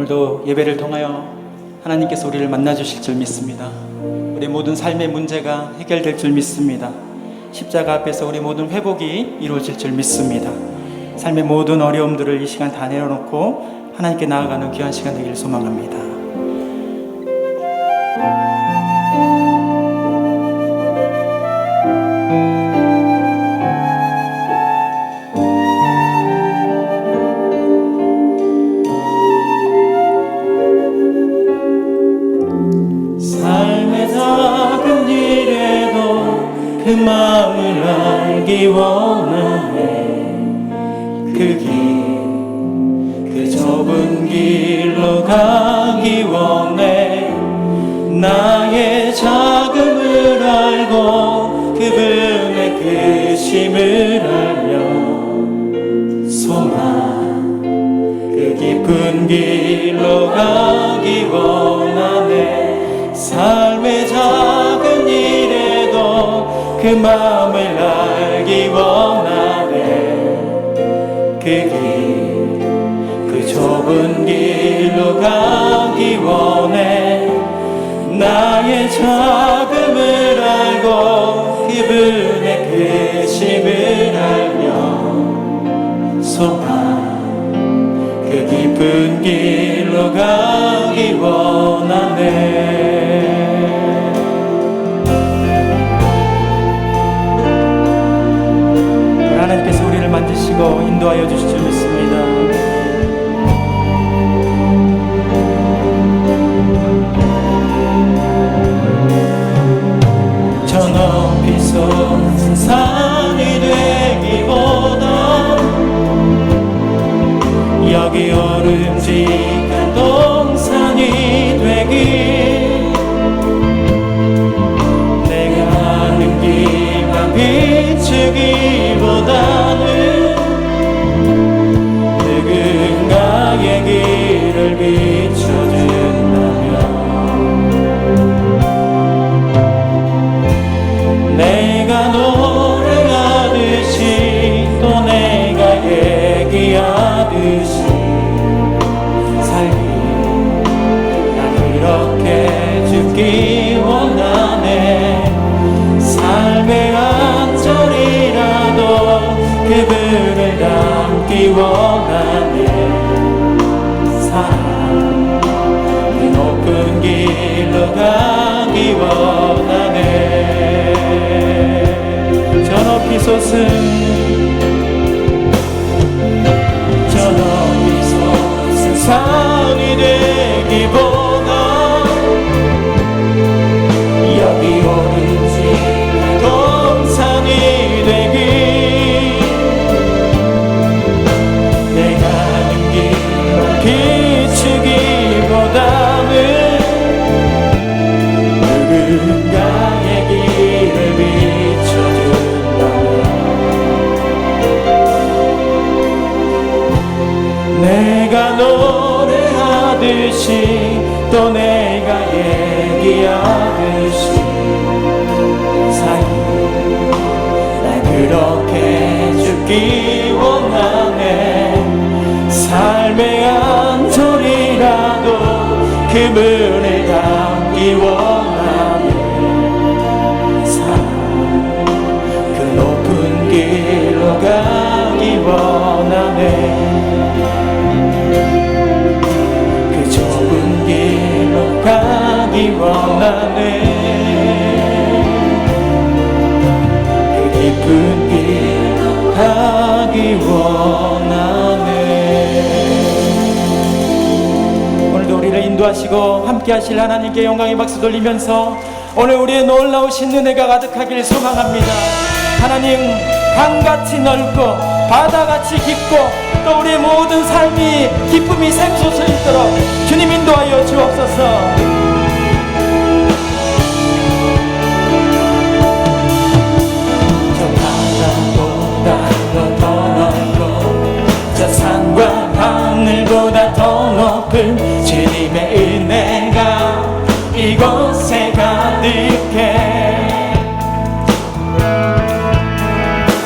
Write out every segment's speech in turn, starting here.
오늘도 예배를 통하여 하나님께서 우리를 만나 주실 줄 믿습니다. 우리 모든 삶의 문제가 해결될 줄 믿습니다. 십자가 앞에서 우리 모든 회복이 이루어질 줄 믿습니다. 삶의 모든 어려움들을 이 시간 다 내려놓고 하나님께 나아가는 귀한 시간 되기를 소망합니다. 삶의 작은 일에도 그 마음을 알기 원하네. 그 좁은 길로 가기 원해. 나의 작음을 알고 그분의 크심을 알며 소망 그 깊은 길로 가기 원하네. 삶의 작은 일에도 그 마음을 알기 원하네. 그 좁은 길로 가기 원해. 나의 작음을 알고 그분의 크심을 알며 소망 그 깊은 길로 가기 원하네. 하나님께서 우리를 만드시고 인도하여 주실 줄 믿습니다. 저 높이 솟은 산이 되기보다 여기 오름직한 동산이 되기. 내가 아는 길만 비추기보다는 누군가의 길을 비춰준다면 내가 노래하듯이 또 내가 얘기하듯이 삶이 나 그렇게 죽기 원하네. 삶의 한 절이라도 그분을 담기 원하네. 사랑 그 높은 길로 가기 원하네. 저 높이 솟은 산이 되기보다 여기 오른지 동산이 되기. 내가 아는 길만 비추기보다는 누군가의 길을 비춰준다면 내가 노래하듯이 또 내가 얘기하듯이 삶이 날 그렇게 죽기 원하네. 삶의 한 절이라도 그분을 담기 원하네. 사랑 그 높은 길로 가기 원하네. 그 좁은 길로 가기 원하네. 그 깊은 길로 가기 원하네. 오늘도 우리를 인도하시고 함께 하실 하나님께 영광의 박수 돌리면서 오늘 우리의 놀라우신 은혜가 가득하길 소망합니다. 하나님, 강같이 넓고 바다같이 깊고 또 우리의 모든 삶이 기쁨이 샘솟아 있도록 주님 인도하여 주옵소서. 산과 하늘보다 더 높은 주님의 은혜가 이곳에 가득해.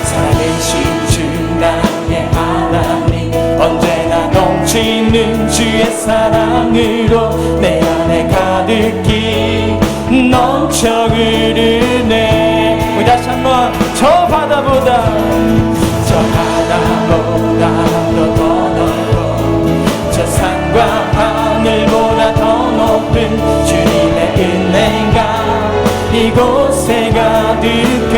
살아계신 주 나의 하나님 언제나 넘치는 주의 사랑으로 내 안에 가득히 넘쳐 흐르네. 우리 다시 한번 저 바다보다 저 바다보다 더 넓고 저 산과 하늘보다 더 높은 주님의 은혜가 이곳에 가득해.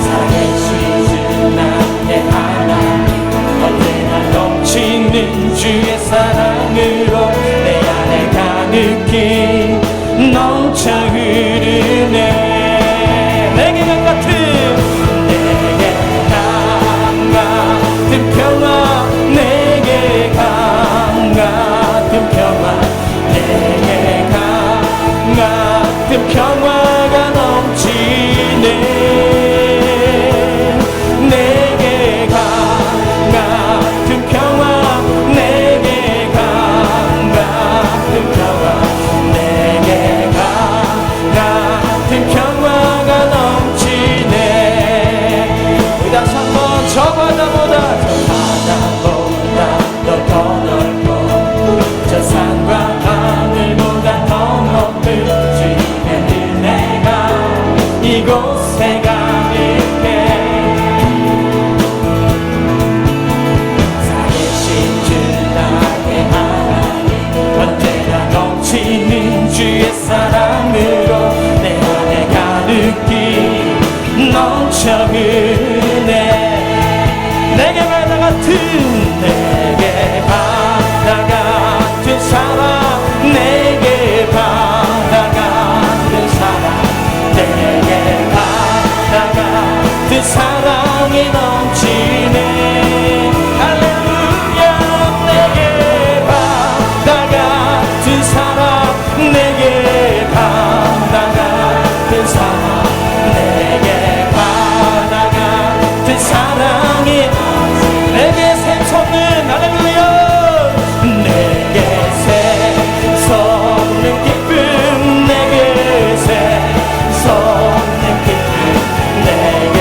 살아계시는 나의 하나님 언제나 넘치는 주의 사랑으로 내 안에 가득히 넘쳐 흐르네. 내게 강 같은 평화 내게 강 같은 평화 내게 강 같은 평화가 넘치네. 내게 강 같은 평화 내게 강 같은 평화 내게 강 같은 평화가 넘치네. 우리 다시 한번 저 바다보다 더 넓고 저 산과 하늘보다 더 높은 주님의 은혜가 이곳에 가득해. 살아계신 주 나의 하나님 언제나 넘치는 주의 사랑으로 내 안에 가득히 넘쳐 흐르네. 내게 바다 같은 내게 바다 같은 사랑 내게 바다 같은 사랑 내게 바다 같은 사랑이 넘치네. 할렐루야. 내게 바다 같은 사랑 내게 바다 같은 사랑 내게 바다 같은 사랑이 내게 샘솟는 할렐루야. 내게 샘솟는 기쁨 내게 샘솟는 기쁨 내게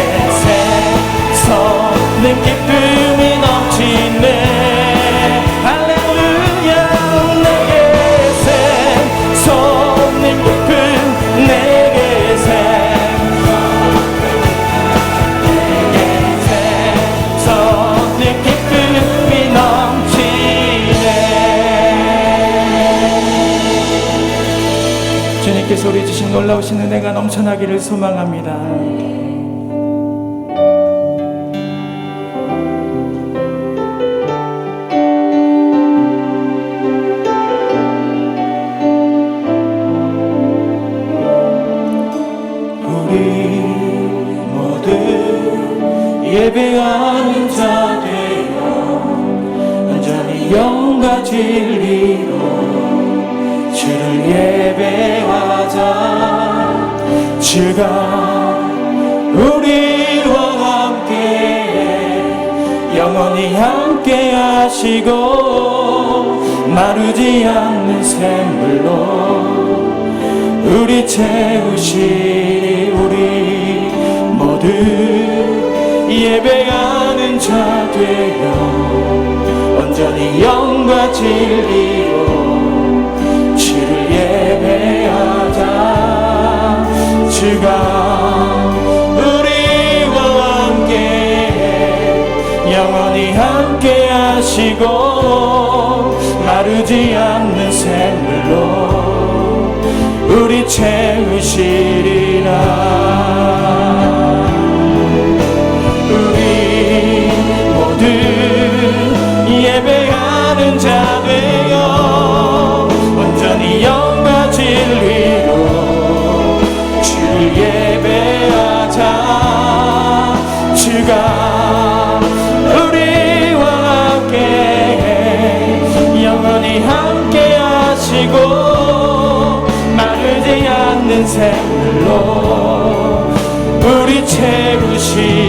샘솟는 기쁨이 넘치네. 할렐루야. 내게 샘솟는 기쁨 내게 샘솟는 기쁨이 넘치네. 주님께서 우리 주신 놀라우신 은혜가 넘쳐나기를 소망합니다. 우리 모두 예배하는 자 되어 온전히 영과 진리로 주를 예배하자. 주가 우리와 함께 영원히 함께 하시고 마르지 않는 샘물로 우리 채우시니 우리 모두 예배하는 자 되어 온전히 영과 진리로 주를 예배하자. 주가 우리와 함께 영원히 함께 하시고 마르지 않는 샘물로 우리 채우시리라. 우리 모두 예배하는 자 되어 온전히 영과 진리로 주를 예배하자. 주가 우리와 함께 영원히 함께 하시고 마르지 않는 샘물로 우리 채우시리라.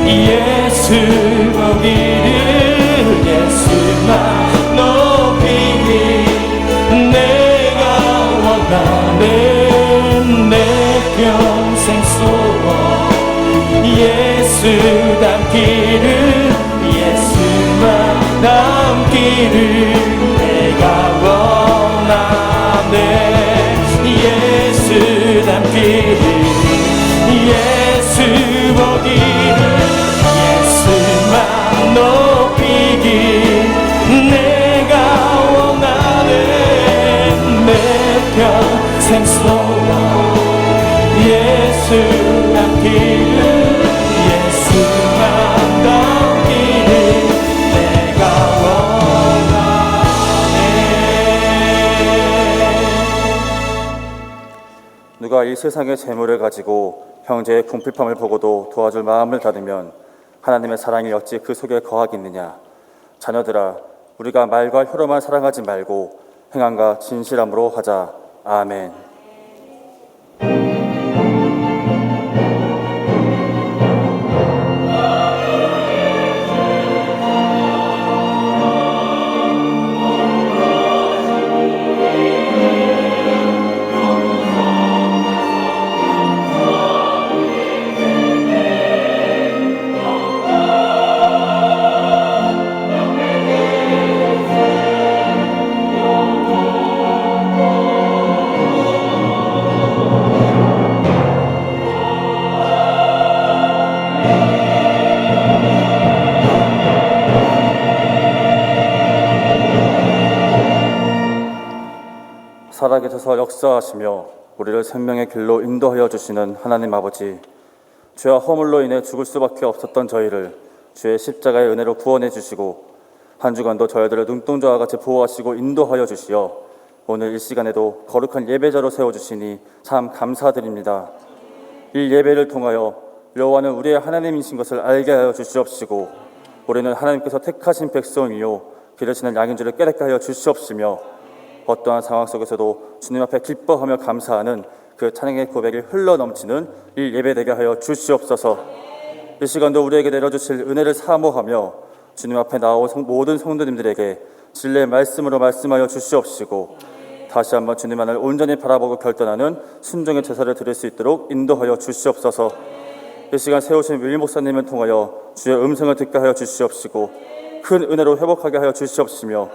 예수 보기를 예수만 높이길 내가 원하는 내 평생 소원 예수 닮기를 예수만 닮기를 내가 원하네 예수 닮기를 예수 보기를 예수만 높이길 내가 원하는 내 평생 소원 예수 닮기를 예수만 닮기를 내가 원하네. 누가 이 세상의 재물을 가지고 형제의 궁핍함을 보고도 도와줄 마음을 가지면 하나님의 사랑이 어찌 그 속에 거하겠느냐. 자녀들아, 우리가 말과 혀로만 사랑하지 말고 행함과 진실함으로 하자. 아멘. 살아계셔서 역사하시며 우리를 생명의 길로 인도하여 주시는 하나님 아버지, 죄와 허물로 인해 죽을 수밖에 없었던 저희를 주의 십자가의 은혜로 구원해 주시고 한 주간도 저희들을 눈동자와 같이 보호하시고 인도하여 주시어 오늘 이 시간에도 거룩한 예배자로 세워주시니 참 감사드립니다. 이 예배를 통하여 여호와는 우리의 하나님이신 것을 알게 하여 주시옵시고 우리는 하나님께서 택하신 백성이요 기르시는 양인 줄을 깨닫게 하여 주시옵시며 어떠한 상황 속에서도 주님 앞에 기뻐하며 감사하는 그 찬양의 고백이 흘러넘치는 이 예배되게 하여 주시옵소서. 이 시간도 우리에게 내려주실 은혜를 사모하며 주님 앞에 나온 모든 성도님들에게 진리의 말씀으로 말씀하여 주시옵시고 다시 한번 주님만을 온전히 바라보고 결단하는 순종의 제사를 드릴 수 있도록 인도하여 주시옵소서. 이 시간 세우신 윌 목사님을 통하여 주의 음성을 듣게 하여 주시옵시고 큰 은혜로 회복하게 하여 주시옵시며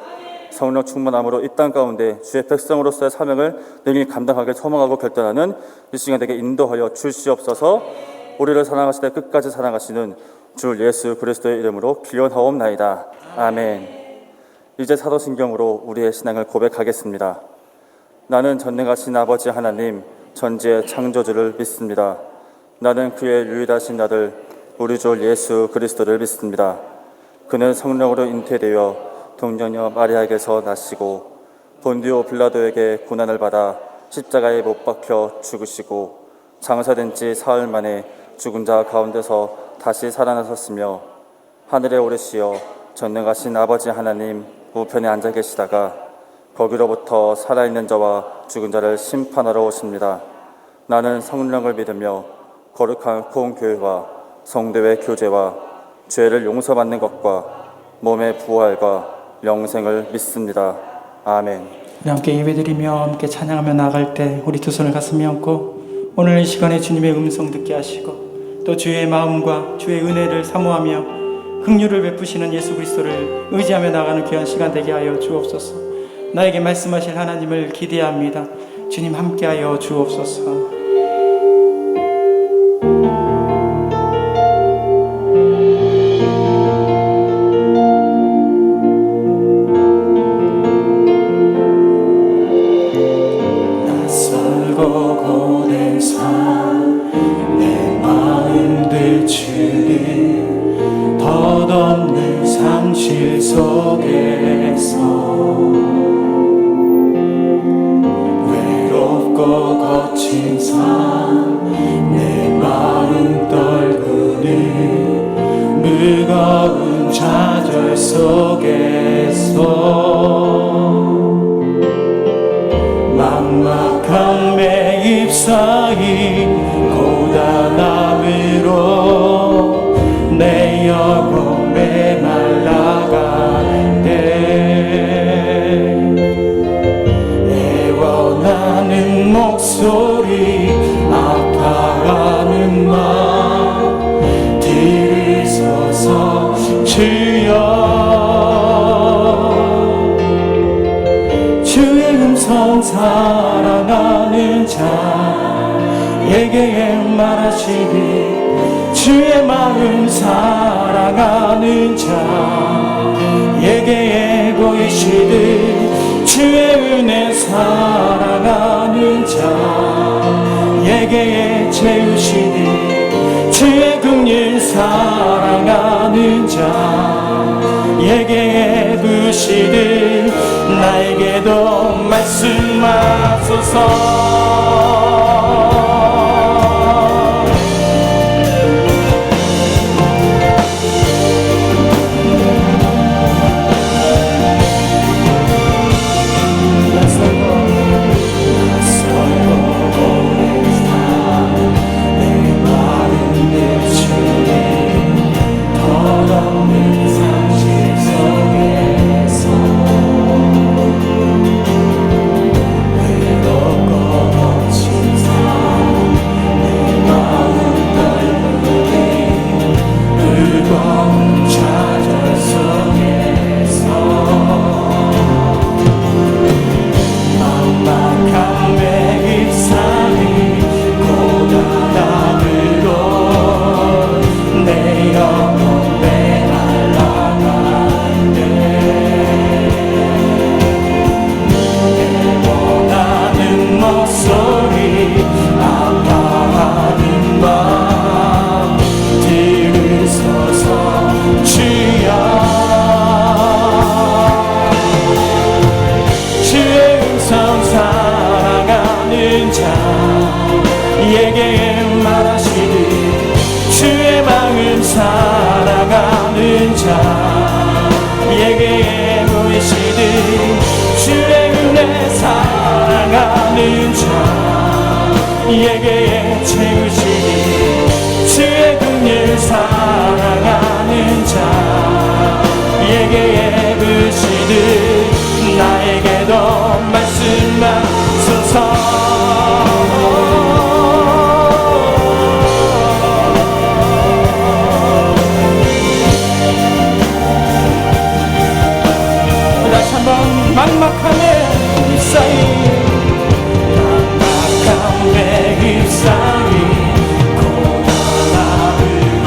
성령 충만함으로 이 땅 가운데 주의 백성으로서의 사명을 능히 감당하게 소망하고 결단하는 이 시간 되게 인도하여 주시옵소서. 우리를 사랑하시되 끝까지 사랑하시는 주 예수 그리스도의 이름으로 기원하옵나이다. 아멘. 이제 사도신경으로 우리의 신앙을 고백하겠습니다. 나는 전능하신 아버지 하나님 전지의 창조주를 믿습니다. 나는 그의 유일하신 아들 우리 주 예수 그리스도를 믿습니다. 그는 성령으로 잉태되어 동정녀 마리아에게서 나시고 본디오 빌라도에게 고난을 받아 십자가에 못 박혀 죽으시고 장사된 지 사흘 만에 죽은 자 가운데서 다시 살아나셨으며 하늘에 오르시어 전능하신 아버지 하나님 우편에 앉아 계시다가 거기로부터 살아있는 자와 죽은 자를 심판하러 오십니다. 나는 성령을 믿으며 거룩한 공교회와 성도의 교제와 죄를 용서받는 것과 몸의 부활과 영생을 믿습니다. 아멘. 우리 함께 예배드리며 함께 찬양하며 나갈 때 우리 두 손을 가슴에 얹고 오늘 이 시간에 주님의 음성 듣게 하시고 또 주의 마음과 주의 은혜를 사모하며 긍휼을 베푸시는 예수 그리스도를 의지하며 나가는 귀한 시간 되게 하여 주옵소서. 나에게 말씀하실 하나님을 기대합니다. 주님 함께하여 주옵소서. 무거운 좌절 속에서 막막한 매입 사이 고단함으로 목소리 아파하는 마음 들으소서 주여 주의 음성 사랑하는 자에게 말하시니 주의 마음 사랑하는 자에게 보이시듯 주의 은혜 사랑하는 자에게 채우시니 주의 긍휼 사랑하는 자에게 부시듯 나에게도 말씀하소서. 자에게 말하시듯 주의 마음 사랑하는 자에게 보이시듯 주의 은혜 사랑하는 자에게 채우시듯 주의 긍휼 사랑하는 자에게 부시듯 나에게도 말씀하소서. 막막함에 휩싸인 막막함에 휩싸인 고난함으로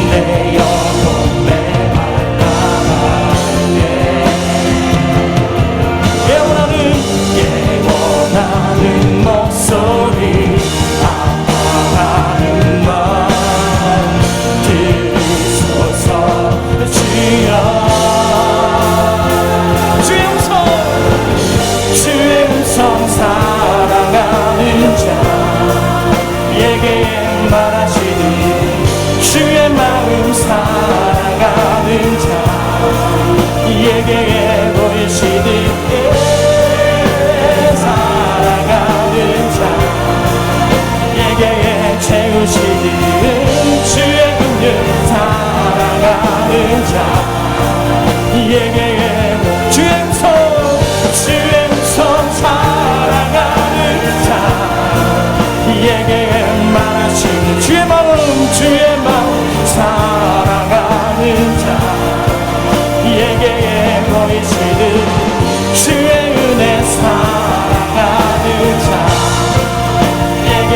내 영혼 메말라가네 예원하는 목소리 아파하는 마음 들으소서 주여 사랑하는 자에게 말하시니 주의 마음 사랑하는 자에게 보이시니 사랑하는 자에게 채우시니 주의 긍휼 사랑하는 자에게 주의 음성 사랑하는 자에게 말하시니 주의 마음 사랑하는 자에게 보이시듯 주의 은혜 사랑하는 자에게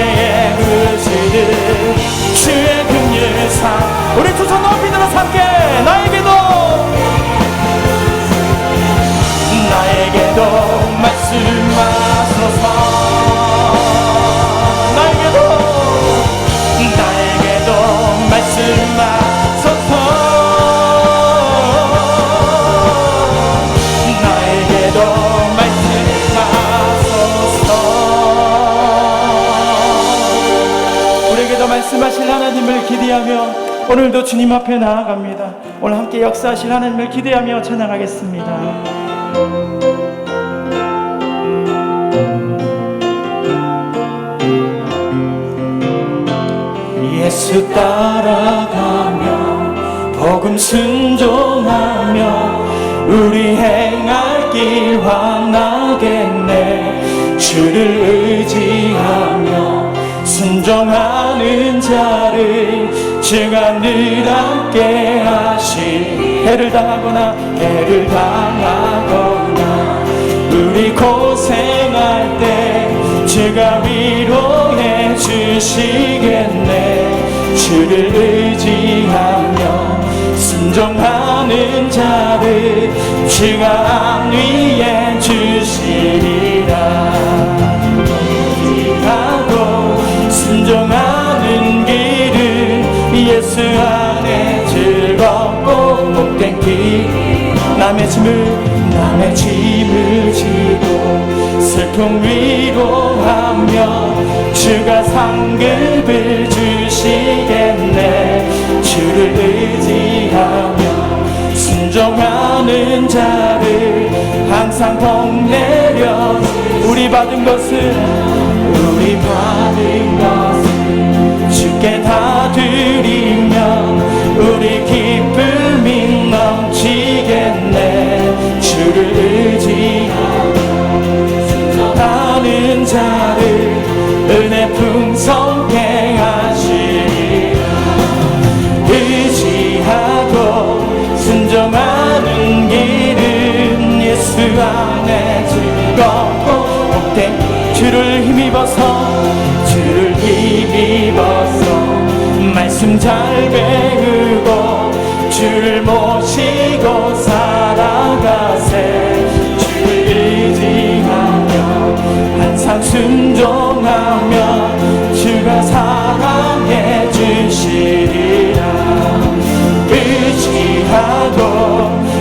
부으시듯 주의 긍휼 우리 두 손 높이 들어서 함께 나에게도 말씀하소서. 나에게도 말씀하소서. 나에게도 말씀하소서. 우리에게도 말씀하실 하나님을 기대하며 오늘도 주님 앞에 나아갑니다. 오늘 함께 역사하실 하나님을 기대하며 찬양하겠습니다. 예수 따라가며 복음 순종하며 우리 행할 길 환하겠네. 주를 의지하며 순종하는 자를 주가 늘 함께 하시. 해를 당하거나 우리 고생할 때 주가 위로해 주시겠네. 주를 의지하며 순종하는 자를 주가 안위해 주시리라. 하고 순종하는 길은 예수 안에 즐겁고 복된 길. 남의 짐을 지고 슬픔 위로하며 주가 상급을 주시겠네. 주를 의지하며 순종하는 자를 항상 복내려 우리 받은 것을 주께 다 드리며 우리 기쁨이 넘치겠네. 주를 의지하며 순종하는 자를 은혜 풍성케 하시리라. 의지하고 순종하는 길은 예수 안에 즐겁고 복된 주를 힘입어서 말씀 잘 배우고 주를 모시고 살아가세. 주를 의지하며 항상 순종하며 주가 사랑해 주시리라. 의지하고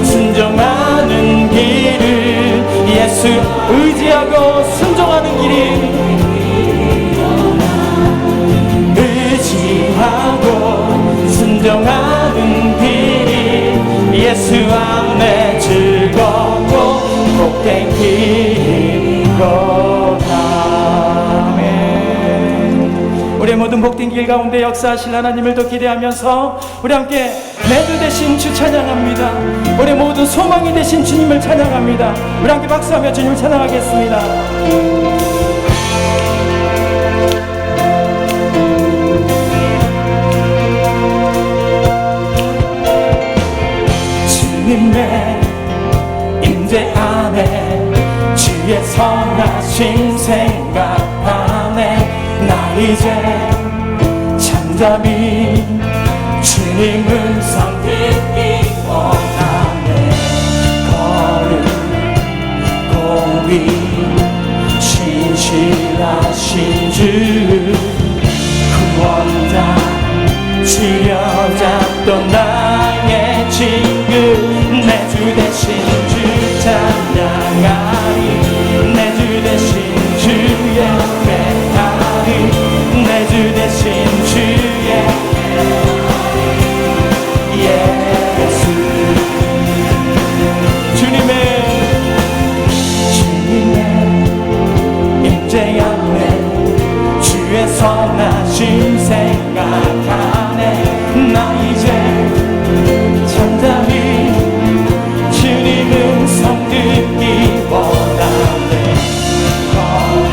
순종하는 길을 예수 의지하고 순종하는 길이 의지하고 순종하는 길이 예수 안에 즐겁고 복된 길이로다. 아멘. 우리의 모든 복된 길 가운데 역사하실 하나님을 더 기대하면서 우리 함께 매주 되신 주 찬양합니다. 우리 모든 소망이 되신 주님을 찬양합니다. 우리 함께 박수하며 주님을 찬양하겠습니다. 주님의 임재 안에 주의 선하심 생각하네. 나 이제 잠잠히 주님 음성 듣기 원하네. 거룩 공의 신실하신 주 구원자 지려잡던 나의 친구 내 주 대신 주 찬양하리. 내 주 대신 주 예배하리. 내 주 대신 주의 예수. 주님의 임재 안에 주의 선하심 생각하네. 나 이제 잠잠히 주님 음성 듣기 원하네. 거룩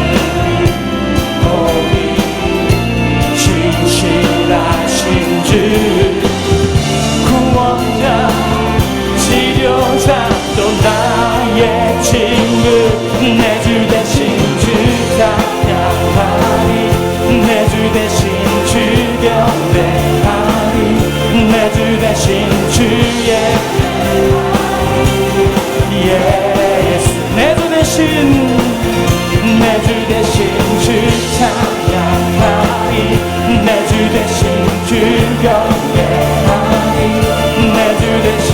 신실하신 주 구원자 치료자도 나의 친구 내 주 대신 주 찬양하리. 내 주 대신 주 경배하리. 내 주 대신 주의 예수. 내 주 대신 주 찬양하리. 내 주 대신 주 경배하리. 내 주 대신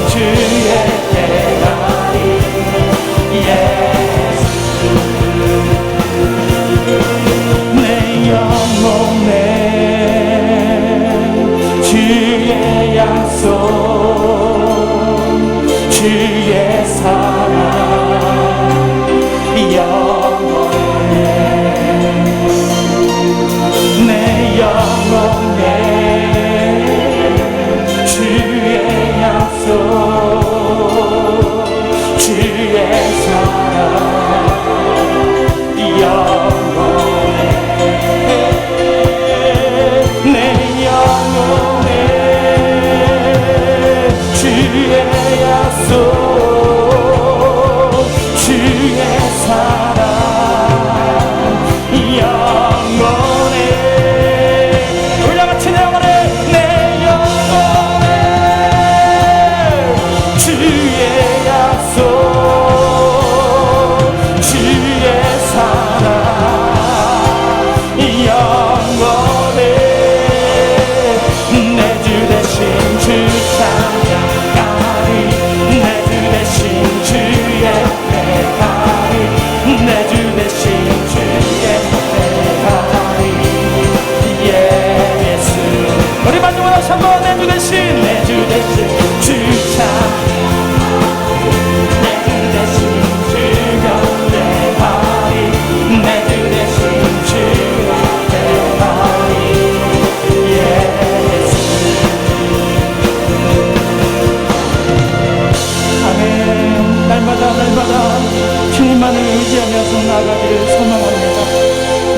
주 예배하리. 예수. 내 영혼에 주의 약속 주의 사랑 영원해. 나아가기를 소망합니다.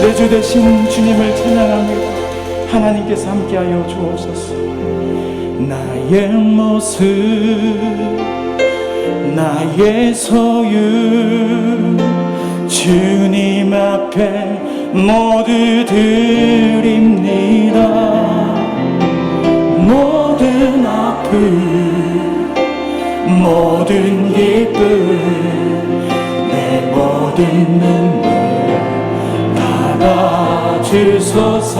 내 주 되신 주님을 찬양합니다. 하나님께서 함께하여 주옵소서. 나의 모습 나의 소유 주님 앞에 모두 드립니다. 모든 아픔 모든 기쁨 내 모든 눈물 닫아주소서.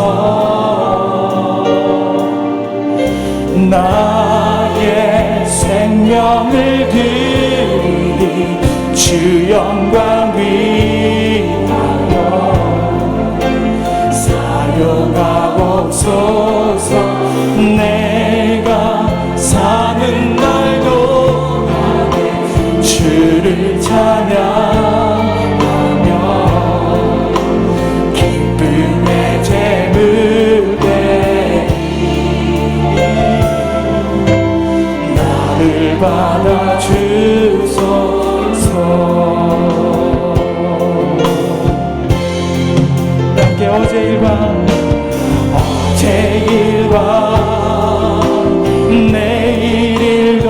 나의 생명을 드리니 주 영광 위하여 사용하옵소서. 내가 사는 날도 주를 찬양하며 기쁨의 제물 나를 받아주소서. 함께 어제 일과 내일 일도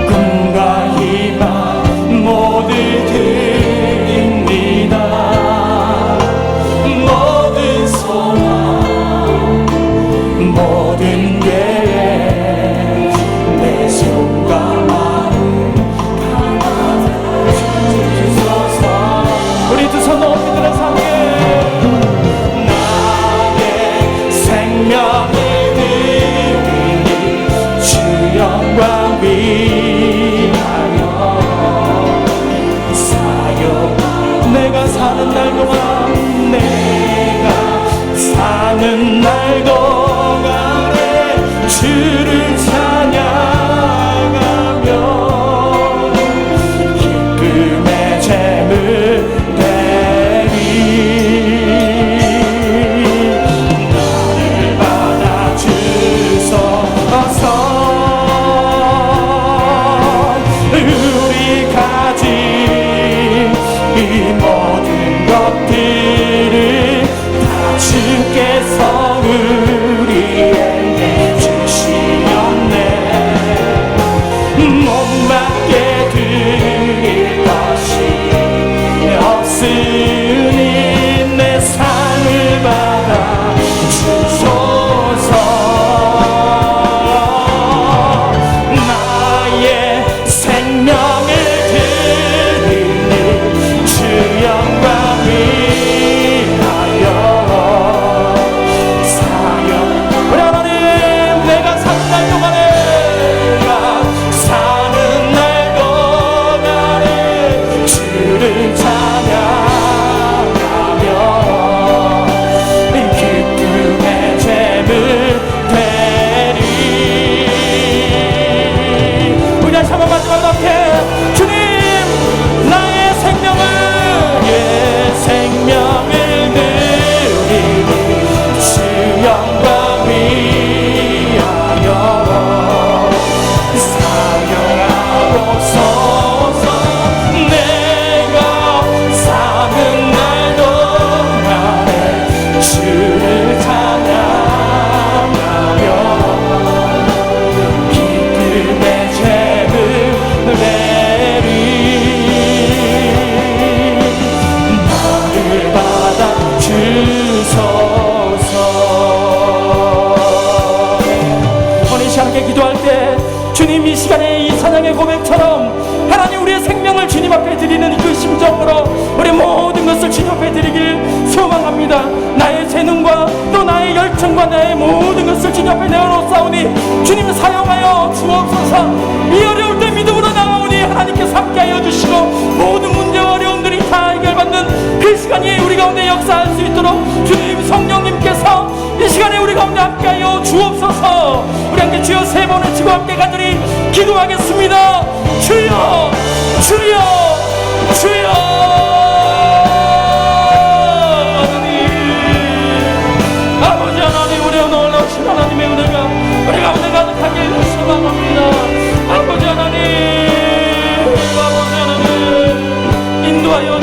꿈과 희망 모두 드립니다. 모든 소망 모든 계획 내 손과 마음 담아주소서. 우리 두 손 높이 들어서 함께 나의 생명을 드리니 주 영광 위하여 사용. 내가 사는 날 동안 내가 사는 날 동안에 주를 찬양하며 기쁨의 제물 되리. 나를 받아주소서. 우리 가진 이 모든 것들을 다 주께서 우리에게 주시었네. 못맞게 드릴 것이 없으니 내 삶을 받아 주소서. 나의 생명을 드리니 주 영광 위하여 사용. 우리 하나님, 내가 사는 날 동안에 주를 찬양하며 기쁨의 제물 되리. 우리 다시 한번 마지막으로 함께 주님 나의 생명을 드리니 주 영광 위하여 사용하옵소서. 내가 사는 날 동안에 주를 찬양하며 기쁨의 제물 되리. 나를 받아주소서. 오늘 이 시간 함께 기도할 때 주님 이 시간에 이 찬양의 고백처럼 하나님 우리의 생명을 주님 앞에 드리는 그 심정으로 우리 모든 것을 주님 앞에 드리길 소망합니다. 나의 재능과 또 나의 열정과 나의 모든 것을 주님 앞에 내어놓사오니 주님 사용하여 주옵소서. 이 어려울 때 믿음으로 나아오니 하나님께서 함께하여 주시고 모든 문제와 어려움들이 다 해결받는 그 시간이 우리 가운데 역사할 수 있도록 주님 성령님께서 이 시간에 우리 가운데 함께하여 주옵소서. 우리 함께 주여 세 번을 치고 함께 간절히 기도하겠습니다. 주여 주여 주여. 아버지 하나님, 우리의 놀라우신 하나님의 은혜가 우리 가운데 가득하길 소망합니다. 아버지 하나님 인도하여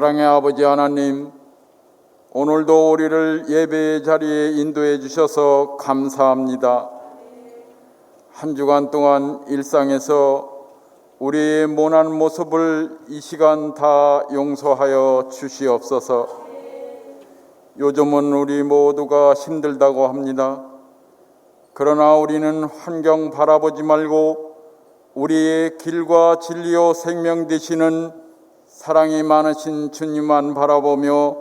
사랑의 아버지 하나님, 오늘도 우리를 예배의 자리에 인도해 주셔서 감사합니다. 한 주간 동안 일상에서 우리의 모난 모습을 이 시간 다 용서하여 주시옵소서. 요즘은 우리 모두가 힘들다고 합니다. 그러나 우리는 환경 바라보지 말고 우리의 길과 진리요 생명 되시는 사랑이 많으신 주님만 바라보며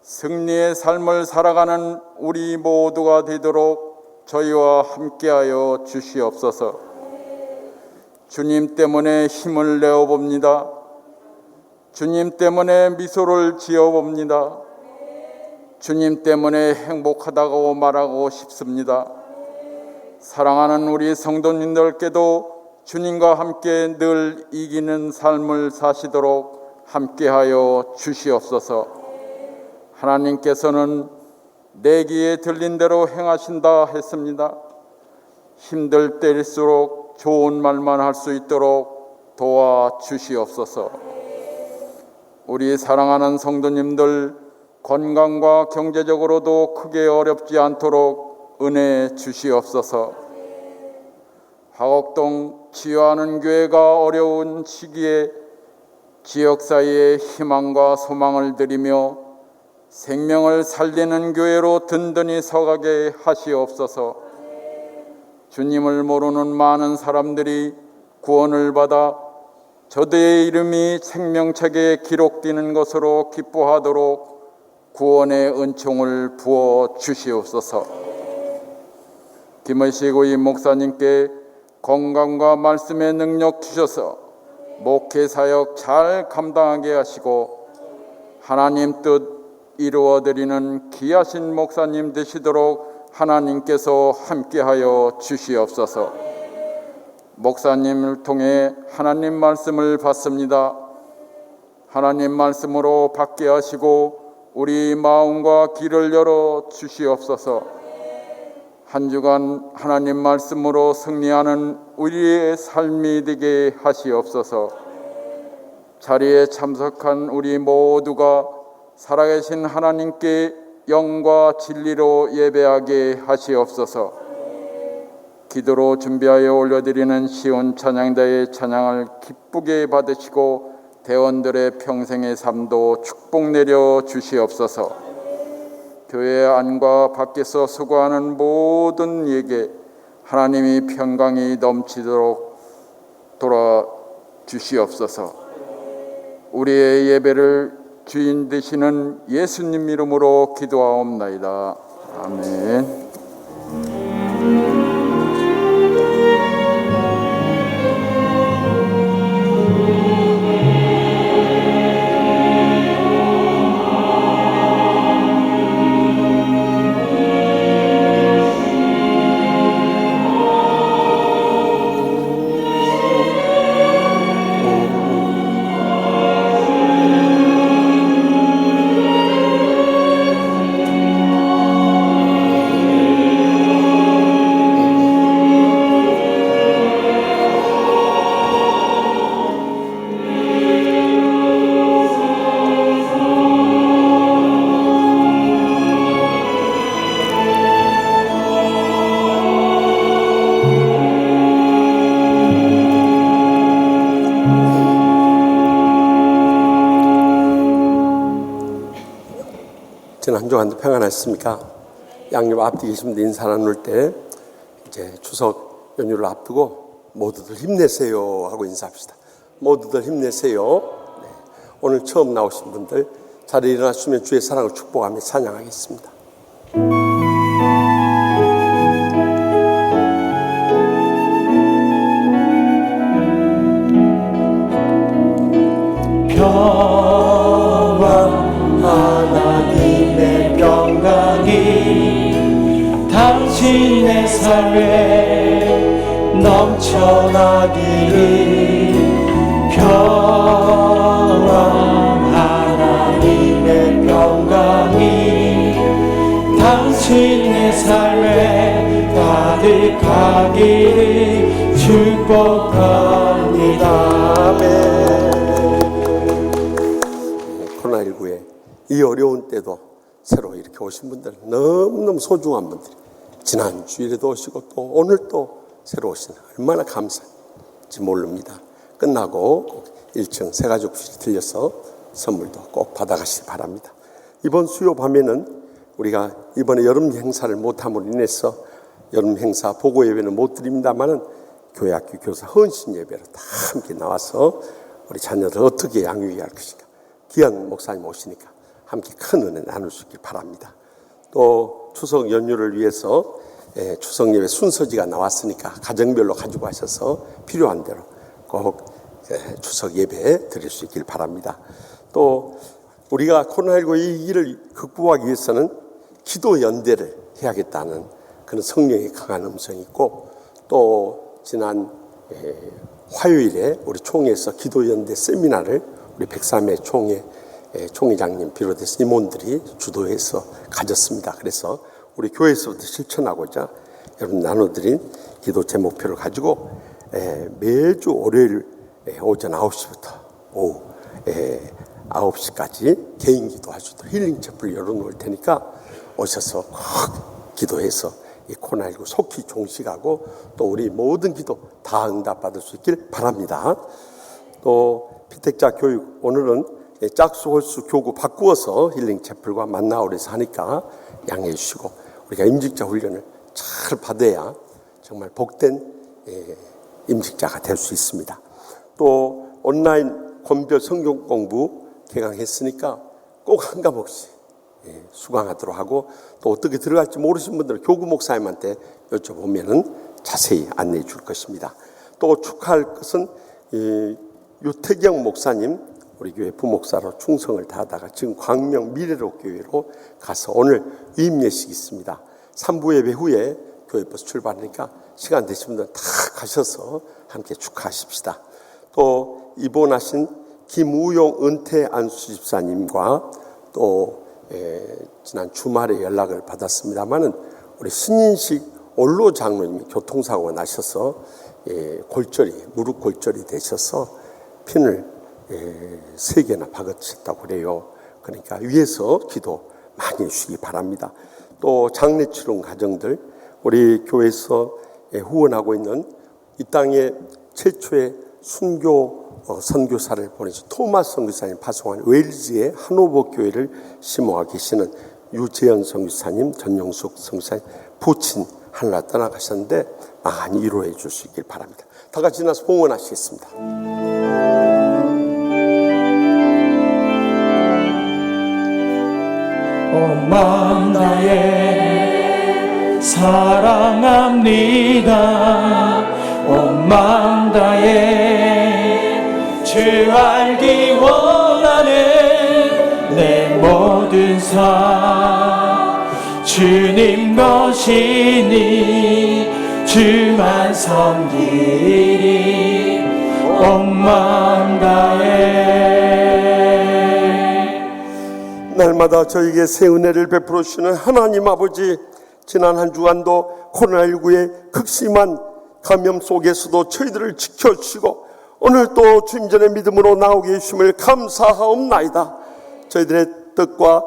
승리의 삶을 살아가는 우리 모두가 되도록 저희와 함께하여 주시옵소서. 주님 때문에 힘을 내어봅니다. 주님 때문에 미소를 지어봅니다. 주님 때문에 행복하다고 말하고 싶습니다. 사랑하는 우리 성도님들께도 주님과 함께 늘 이기는 삶을 사시도록 함께하여 주시옵소서. 하나님께서는 내 귀에 들린 대로 행하신다 했습니다. 힘들 때일수록 좋은 말만 할 수 있도록 도와주시옵소서. 우리 사랑하는 성도님들 건강과 경제적으로도 크게 어렵지 않도록 은혜 주시옵소서. 화곡동 치유하는 교회가 어려운 시기에 지역사회에 희망과 소망을 드리며 생명을 살리는 교회로 든든히 서가게 하시옵소서. 주님을 모르는 많은 사람들이 구원을 받아 저들의 이름이 생명책에 기록되는 것으로 기뻐하도록 구원의 은총을 부어 주시옵소서. 김의식 의임 목사님께 건강과 말씀의 능력 주셔서 목회 사역 잘 감당하게 하시고 하나님 뜻 이루어드리는 귀하신 목사님 되시도록 하나님께서 함께하여 주시옵소서. 목사님을 통해 하나님 말씀을 받습니다. 하나님 말씀으로 받게 하시고 우리 마음과 귀를 열어 주시옵소서. 한 주간 하나님 말씀으로 승리하는 우리의 삶이 되게 하시옵소서. 자리에 참석한 우리 모두가 살아계신 하나님께 영과 진리로 예배하게 하시옵소서. 기도로 준비하여 올려드리는 시온 찬양대의 찬양을 기쁘게 받으시고 대원들의 평생의 삶도 축복 내려 주시옵소서. 교회 안과 밖에서 수고하는 모든 이에게 하나님이 평강이 넘치도록 돌아주시옵소서. 우리의 예배를 주인 되시는 예수님 이름으로 기도하옵나이다. 아멘. 지난 한 주간도 평안하셨습니까? 양옆 앞뒤 계신 분들 인사 나눌 때 이제 추석 연휴를 앞두고 모두들 힘내세요 하고 인사합시다. 모두들 힘내세요. 네. 오늘 처음 나오신 분들 자리에 일어나시면 주의 사랑을 축복하며 찬양하겠습니다. 하나님의 평강이 당신의 삶에 넘쳐나기를. 평안 하나님의 평강이 당신의 삶에 가득하기를 축복합니다. 아멘. 이 어려운 때도 새로 이렇게 오신 분들 너무너무 소중한 분들이 지난 주일에도 오시고 또 오늘 또 새로 오시는 얼마나 감사한지 모릅니다. 끝나고 꼭 1층 새가족실에 들려서 선물도 꼭 받아가시기 바랍니다. 이번 수요 밤에는 우리가 이번에 여름 행사를 못함으로 인해서 여름 행사 보고 예배는 못 드립니다만은 교회 학교 교사 헌신 예배로 다 함께 나와서 우리 자녀들 어떻게 양육해야 할 것인가, 귀한 목사님 오시니까 함께 큰 은혜 나눌 수 있길 바랍니다. 또 추석 연휴를 위해서 추석 예배 순서지가 나왔으니까 가정별로 가지고 가셔서 필요한 대로 꼭 추석 예배 드릴 수 있길 바랍니다. 또 우리가 코로나19 이 일을 극복하기 위해서는 기도 연대를 해야겠다는 그런 성령의 강한 음성이 있고, 또 지난 화요일에 우리 총회에서 기도 연대 세미나를 우리 103회 총회 총회장님 비롯해서 임원들이 주도해서 가졌습니다. 그래서 우리 교회에서부터 실천하고자 여러분 나눠드린 기도 제목표를 가지고 매주 월요일 오전 9시부터 오후 9시까지 개인 기도할 수 있도록 힐링 촛불 열어놓을 테니까 오셔서 꼭 기도해서 이 코로나19 속히 종식하고 또 우리 모든 기도 다 응답받을 수 있길 바랍니다. 또 피택자 교육, 오늘은 짝수 홀수 교구 바꾸어서 힐링 채플과 만나오래서 하니까 양해해 주시고 우리가 임직자 훈련을 잘 받아야 정말 복된 임직자가 될 수 있습니다. 또 온라인 권별 성경 공부 개강했으니까 꼭 한 과목씩 수강하도록 하고, 또 어떻게 들어갈지 모르신 분들은 교구 목사님한테 여쭤보면은 자세히 안내해 줄 것입니다. 또 축하할 것은 유태경 목사님, 우리 교회 부목사로 충성을 다하다가 지금 광명 미래로 교회로 가서 오늘 위임 예식이 있습니다. 3부 예배 후에 교회 버스 출발하니까 시간 되신 분들 다 가셔서 함께 축하하십시다. 또 입원하신 김우용 은퇴 안수 집사님과 또 지난 주말에 연락을 받았습니다마는 우리 신인식 올로 장로님이 교통사고가 나셔서 무릎 골절이 되셔서 핀을 3개나 박으셨다고 그래요. 그러니까 위에서 기도 많이 해주시기 바랍니다. 또 장례 치른 가정들, 우리 교회에서 후원하고 있는 이 땅에 최초의 순교 선교사를 보내신 토마스 선교사님 파송한 웨일즈의 하노버 교회를 심호하고 계시는 유재현 선교사님, 전영숙 선교사님 부친 하늘나 떠나가셨는데 많이 위로해 줄 수 있길 바랍니다. 다 같이 나서 봉헌하시겠습니다. 온 마음 다해 사랑합니다. 온 마음 다해 주 알기 원하는 내 모든 삶 주님 것이니 주만 섬기리 온 마음 다해. 날마다 저에게 새 은혜를 베풀어 주시는 하나님 아버지, 지난 한 주간도 코로나19의 극심한 감염 속에서도 저희들을 지켜주시고 오늘 또 주님 전에 믿음으로 나오게 해주심을 감사하옵나이다. 저희들의 뜻과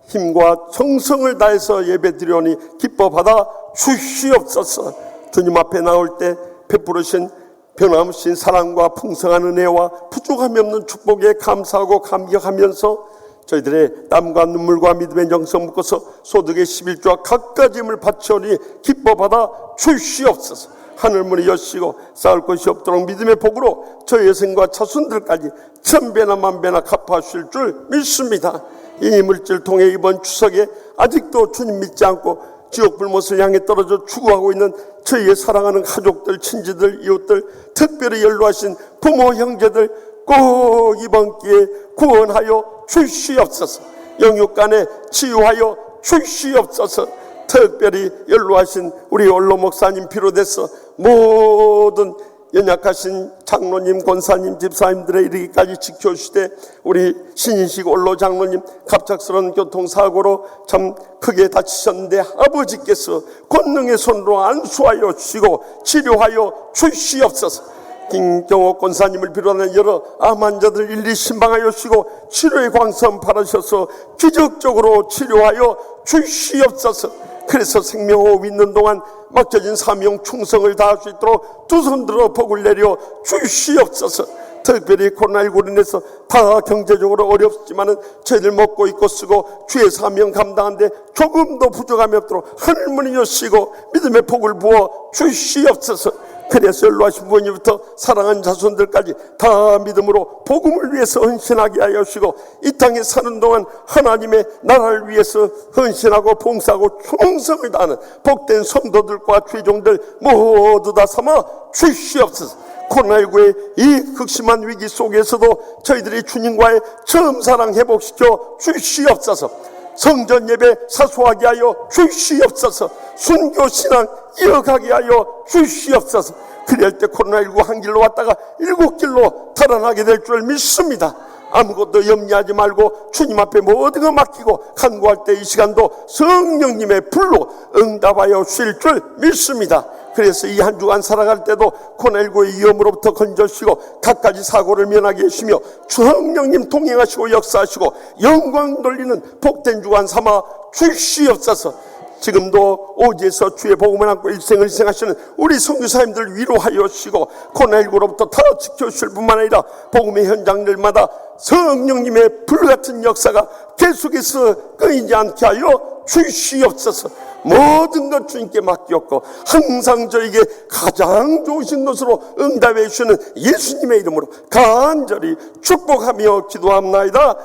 힘과 정성을 다해서 예배드리오니 기뻐 받아 주시옵소서. 주님 앞에 나올 때 베풀으신 변함없인 사랑과 풍성한 은혜와 부족함이 없는 축복에 감사하고 감격하면서 저희들의 땀과 눈물과 믿음의 정성 묶어서 소득의 11조와 갖가지 힘을 바치오니 기뻐 받아 주시옵소서. 하늘문이 여시고 쌓을 것이 없도록 믿음의 복으로 저희 여생과 자손들까지 천배나 만배나 갚아주실 줄 믿습니다. 이 물질 통해 이번 추석에 아직도 주님 믿지 않고 지옥 불못을 향해 떨어져 추구하고 있는 저희의 사랑하는 가족들, 친지들, 이웃들, 특별히 연로하신 부모, 형제들 꼭 이번 기회에 구원하여 주시옵소서. 영육간에 치유하여 주시옵소서. 특별히 연로하신 우리 원로 목사님 비롯해서 모든 연약하신 장로님, 권사님, 집사님들의 이르기까지 지켜주시되 우리 신인식 원로 장로님 갑작스러운 교통사고로 참 크게 다치셨는데 아버지께서 권능의 손으로 안수하여 주시고 치료하여 주시옵소서. 김경호 권사님을 비롯한 여러 암 환자들 일일이 신방하여 주시고 치료의 광선 바라셔서 기적적으로 치료하여 주시옵소서. 그래서 생명호흡 있는 동안 맡겨진 사명 충성을 다할 수 있도록 두 손 들어 복을 내려 주시옵소서. 특별히 코로나19로 인해서 다 경제적으로 어렵지만은 저희들 먹고 입고 쓰고 주의 사명 감당하는데 조금도 부족함이 없도록 하늘문이 여시고 믿음의 복을 부어 주시옵소서. 그래서 연로하신 부모님부터 사랑하는 자손들까지 다 믿음으로 복음을 위해서 헌신하게 하여 주시고 이 땅에 사는 동안 하나님의 나라를 위해서 헌신하고 봉사하고 충성을 다하는 복된 성도들과 죄종들 모두 다 삼아 주시옵소서. 코로나19의 이 극심한 위기 속에서도 저희들이 주님과의 처음 사랑 회복시켜 주시옵소서. 성전 예배 사수하게 하여 주시옵소서. 순교 신앙 이어가게 하여 주시옵소서. 그럴 때 코로나19 한 길로 왔다가 7길로 달아나게 될 줄 믿습니다. 아무것도 염려하지 말고 주님 앞에 모든 거 맡기고 간구할 때 이 시간도 성령님의 불로 응답하여 주실 줄 믿습니다. 그래서 이 한 주간 살아갈 때도 코로나19의 위험으로부터 건져주시고 갖가지 사고를 면하게 해주시며 성령님 동행하시고 역사하시고 영광 돌리는 복된 주간 삼아 주시옵소서. 지금도 오지에서 주의 복음을 안고 일생을 희생하시는 우리 선교사님들 위로하여 주시고 코로나19로부터 다 지켜주실 뿐만 아니라 복음의 현장들마다 성령님의 불같은 역사가 계속해서 끊이지 않게 하여 주시옵소서. 모든 것 주님께 맡겼고 항상 저에게 가장 좋으신 것으로 응답해 주시는 예수님의 이름으로 간절히 축복하며 기도합나이다.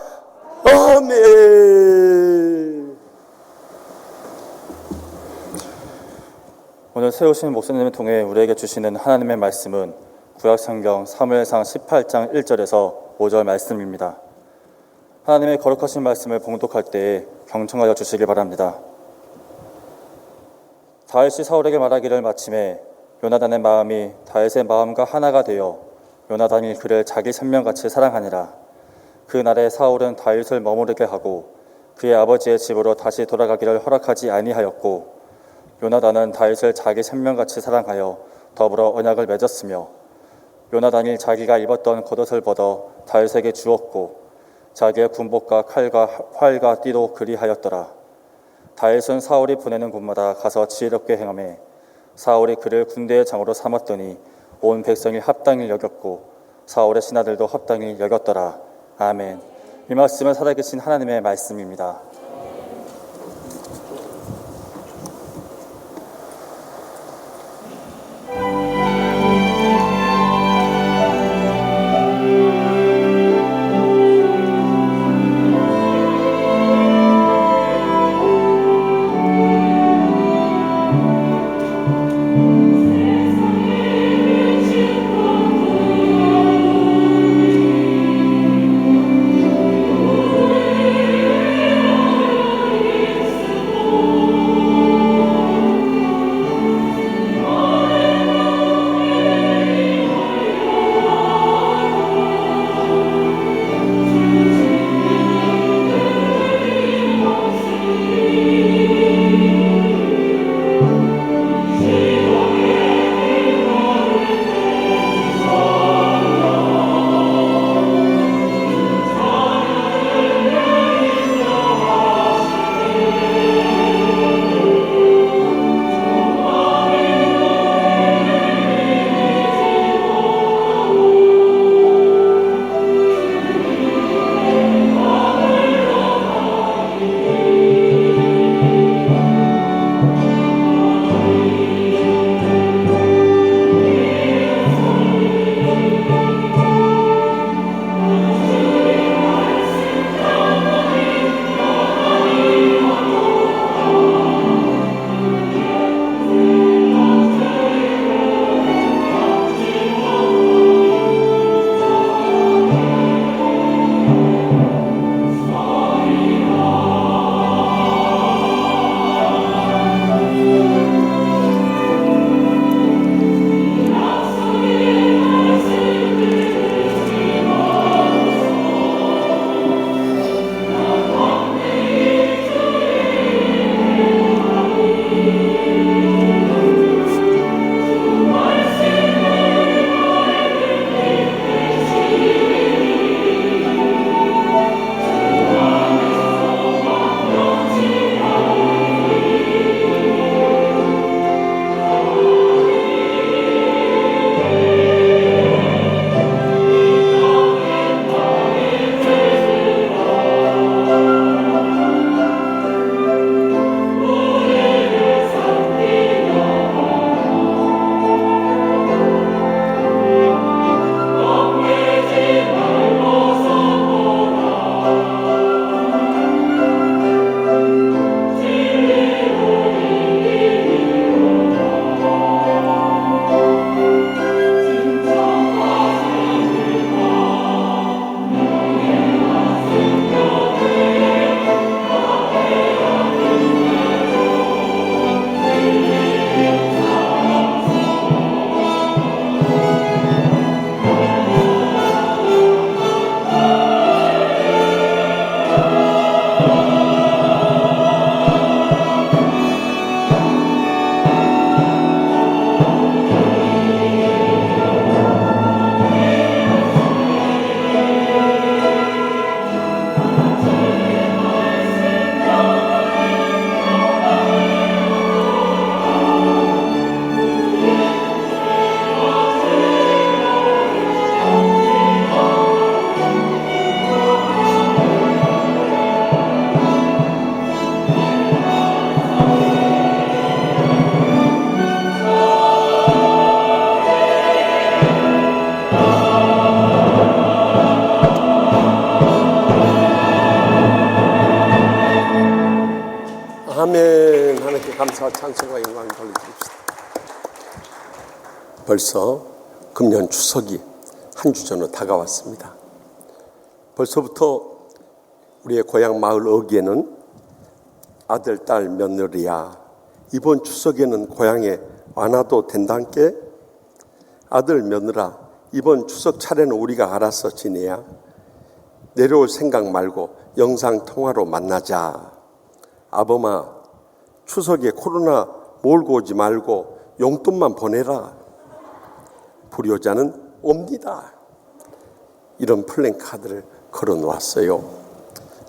아멘. 오늘 세우신 목사님을 통해 우리에게 주시는 하나님의 말씀은 구약성경 사무엘상 18장 1절에서 5절 말씀입니다. 하나님의 거룩하신 말씀을 봉독할 때에 경청하여 주시기 바랍니다. 다윗이 사울에게 말하기를 마침에 요나단의 마음이 다윗의 마음과 하나가 되어 요나단이 그를 자기 생명같이 사랑하니라. 그날에 사울은 다윗을 머무르게 하고 그의 아버지의 집으로 다시 돌아가기를 허락하지 아니하였고 요나단은 다윗을 자기 생명같이 사랑하여 더불어 언약을 맺었으며 요나단이 자기가 입었던 겉옷을 벗어 다윗에게 주었고 자기의 군복과 칼과 활과 띠도 그리하였더라. 다윗은 사울이 보내는 곳마다 가서 지혜롭게 행하매 사울이 그를 군대의 장으로 삼았더니 온 백성이 합당히 여겼고 사울의 신하들도 합당히 여겼더라. 아멘. 이 말씀은 살아계신 하나님의 말씀입니다. 아멘. 하나님께 감사와 찬송과 영광을 돌려드립시다. 벌써 금년 추석이 한 주 전으로 다가왔습니다. 벌써부터 우리의 고향 마을 어귀에는 아들, 딸, 며느리야 이번 추석에는 고향에 안 와도 된다께. 아들, 며느라 이번 추석 차례는 우리가 알아서 지내야. 내려올 생각 말고 영상통화로 만나자. 아범아, 추석에 코로나 몰고 오지 말고 용돈만 보내라. 불효자는 옵니다. 이런 플랜카드를 걸어놓았어요.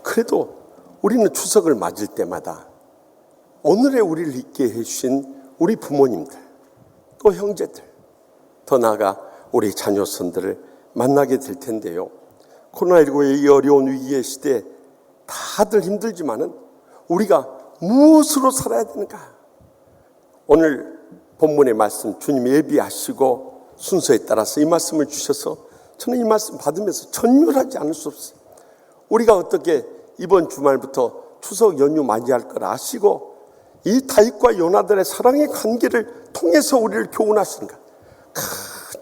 그래도 우리는 추석을 맞을 때마다 오늘의 우리를 있게 해주신 우리 부모님들, 또 형제들, 더 나아가 우리 자녀손들을 만나게 될 텐데요. 코로나19의 이 어려운 위기의 시대에 다들 힘들지만은 우리가 무엇으로 살아야 되는가? 오늘 본문의 말씀 주님 예비하시고 순서에 따라서 이 말씀을 주셔서 저는 이 말씀 받으면서 전율하지 않을 수 없어요. 우리가 어떻게 이번 주말부터 추석 연휴 맞이할 걸 아시고 이 다윗과 요나단의 사랑의 관계를 통해서 우리를 교훈하시는가?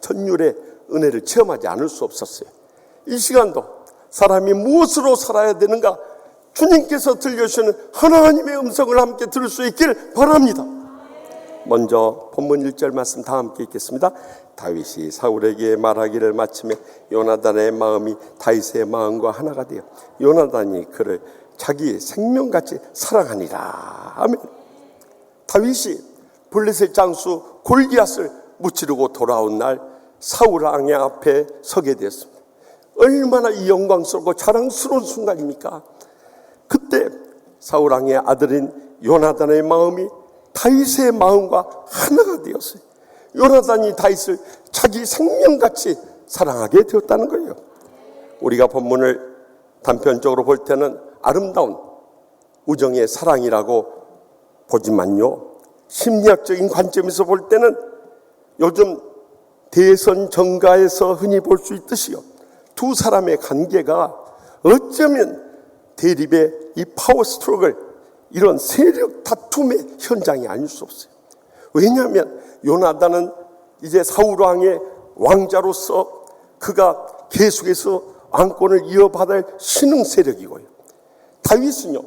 전율의 은혜를 체험하지 않을 수 없었어요. 이 시간도 사람이 무엇으로 살아야 되는가? 주님께서 들려주시는 하나님의 음성을 함께 들을 수 있길 바랍니다. 먼저 본문 1절 말씀 다 함께 읽겠습니다. 다윗이 사울에게 말하기를 마침에 요나단의 마음이 다윗의 마음과 하나가 되어 요나단이 그를 자기 생명같이 사랑하니라. 아멘. 다윗이 블레셋 장수 골리앗을 무찌르고 돌아온 날 사울 왕의 앞에 서게 되었습니다. 얼마나 이 영광스럽고 자랑스러운 순간입니까? 그때 사울 왕의 아들인 요나단의 마음이 다윗의 마음과 하나가 되었어요. 요나단이 다윗을 자기 생명같이 사랑하게 되었다는 거예요. 우리가 본문을 단편적으로 볼 때는 아름다운 우정의 사랑이라고 보지만요, 심리학적인 관점에서 볼 때는 요즘 대선 정가에서 흔히 볼 수 있듯이요, 두 사람의 관계가 어쩌면 대립의 이 파워 스트로글, 이런 세력 다툼의 현장이 아닐 수 없어요. 왜냐하면 요나단은 이제 사울 왕의 왕자로서 그가 계속해서 왕권을 이어받을 신흥 세력이고요, 다윗은요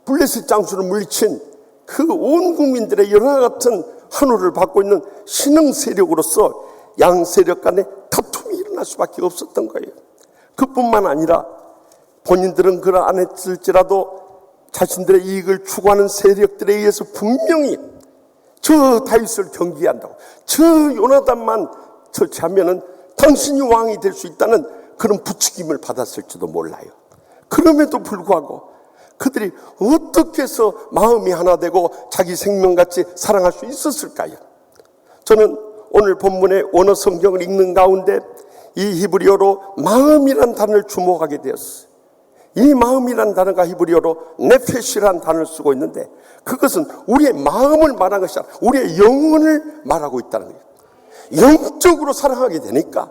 블레셋 장수를 물리친 그 온 국민들의 여러 같은 환호를 받고 있는 신흥 세력으로서 양 세력 간의 다툼이 일어날 수밖에 없었던 거예요. 그뿐만 아니라 본인들은 그를 안 했을지라도 자신들의 이익을 추구하는 세력들에 의해서 분명히 저 다윗을 경계한다고, 저 요나단만 처치하면은 당신이 왕이 될 수 있다는 그런 부추김을 받았을지도 몰라요. 그럼에도 불구하고 그들이 어떻게 해서 마음이 하나 되고 자기 생명같이 사랑할 수 있었을까요? 저는 오늘 본문의 원어 성경을 읽는 가운데 이 히브리어로 마음이란 단어를 주목하게 되었어요. 이 마음이란 단어가 히브리어로 네페시라는 단어를 쓰고 있는데, 그것은 우리의 마음을 말하는 것이 아니라 우리의 영혼을 말하고 있다는 거예요. 영적으로 사랑하게 되니까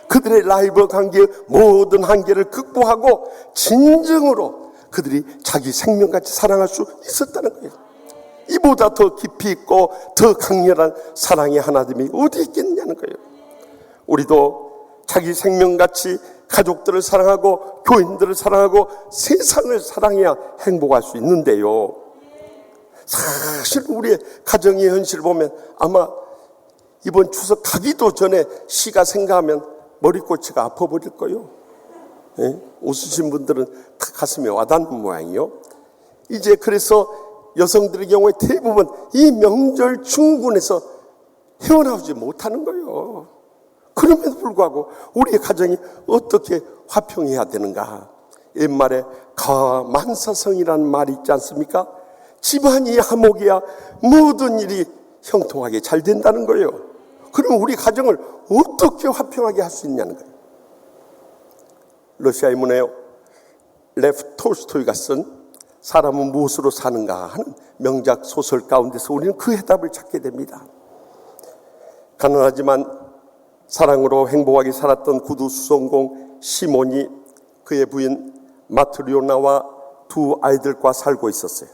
그들의 라이벌 관계의 모든 한계를 극복하고 진정으로 그들이 자기 생명같이 사랑할 수 있었다는 거예요. 이보다 더 깊이 있고 더 강렬한 사랑의 하나됨이 어디 있겠느냐는 거예요. 우리도 자기 생명같이 가족들을 사랑하고 교인들을 사랑하고 세상을 사랑해야 행복할 수 있는데요, 사실 우리의 가정의 현실을 보면 아마 이번 추석 가기도 전에 시가 생각하면 머리꼬치가 아파버릴 거예요. 예? 웃으신 분들은 다 가슴에 와닿는 모양이요. 이제 그래서 여성들의 경우에 대부분 이 명절 충군에서 헤어나오지 못하는 거예요. 그럼에도 불구하고 우리의 가정이 어떻게 화평해야 되는가? 옛말에 가만사성이라는 말이 있지 않습니까? 집안이 화목해야 모든 일이 형통하게 잘 된다는 거예요. 그럼 우리 가정을 어떻게 화평하게 할 수 있냐는 거예요. 러시아의 문화요, 레프 톨스토이가 쓴 사람은 무엇으로 사는가 하는 명작 소설 가운데서 우리는 그 해답을 찾게 됩니다. 가난하지만 사랑으로 행복하게 살았던 구두 수송공 시몬이 그의 부인 마트리오나와 두 아이들과 살고 있었어요.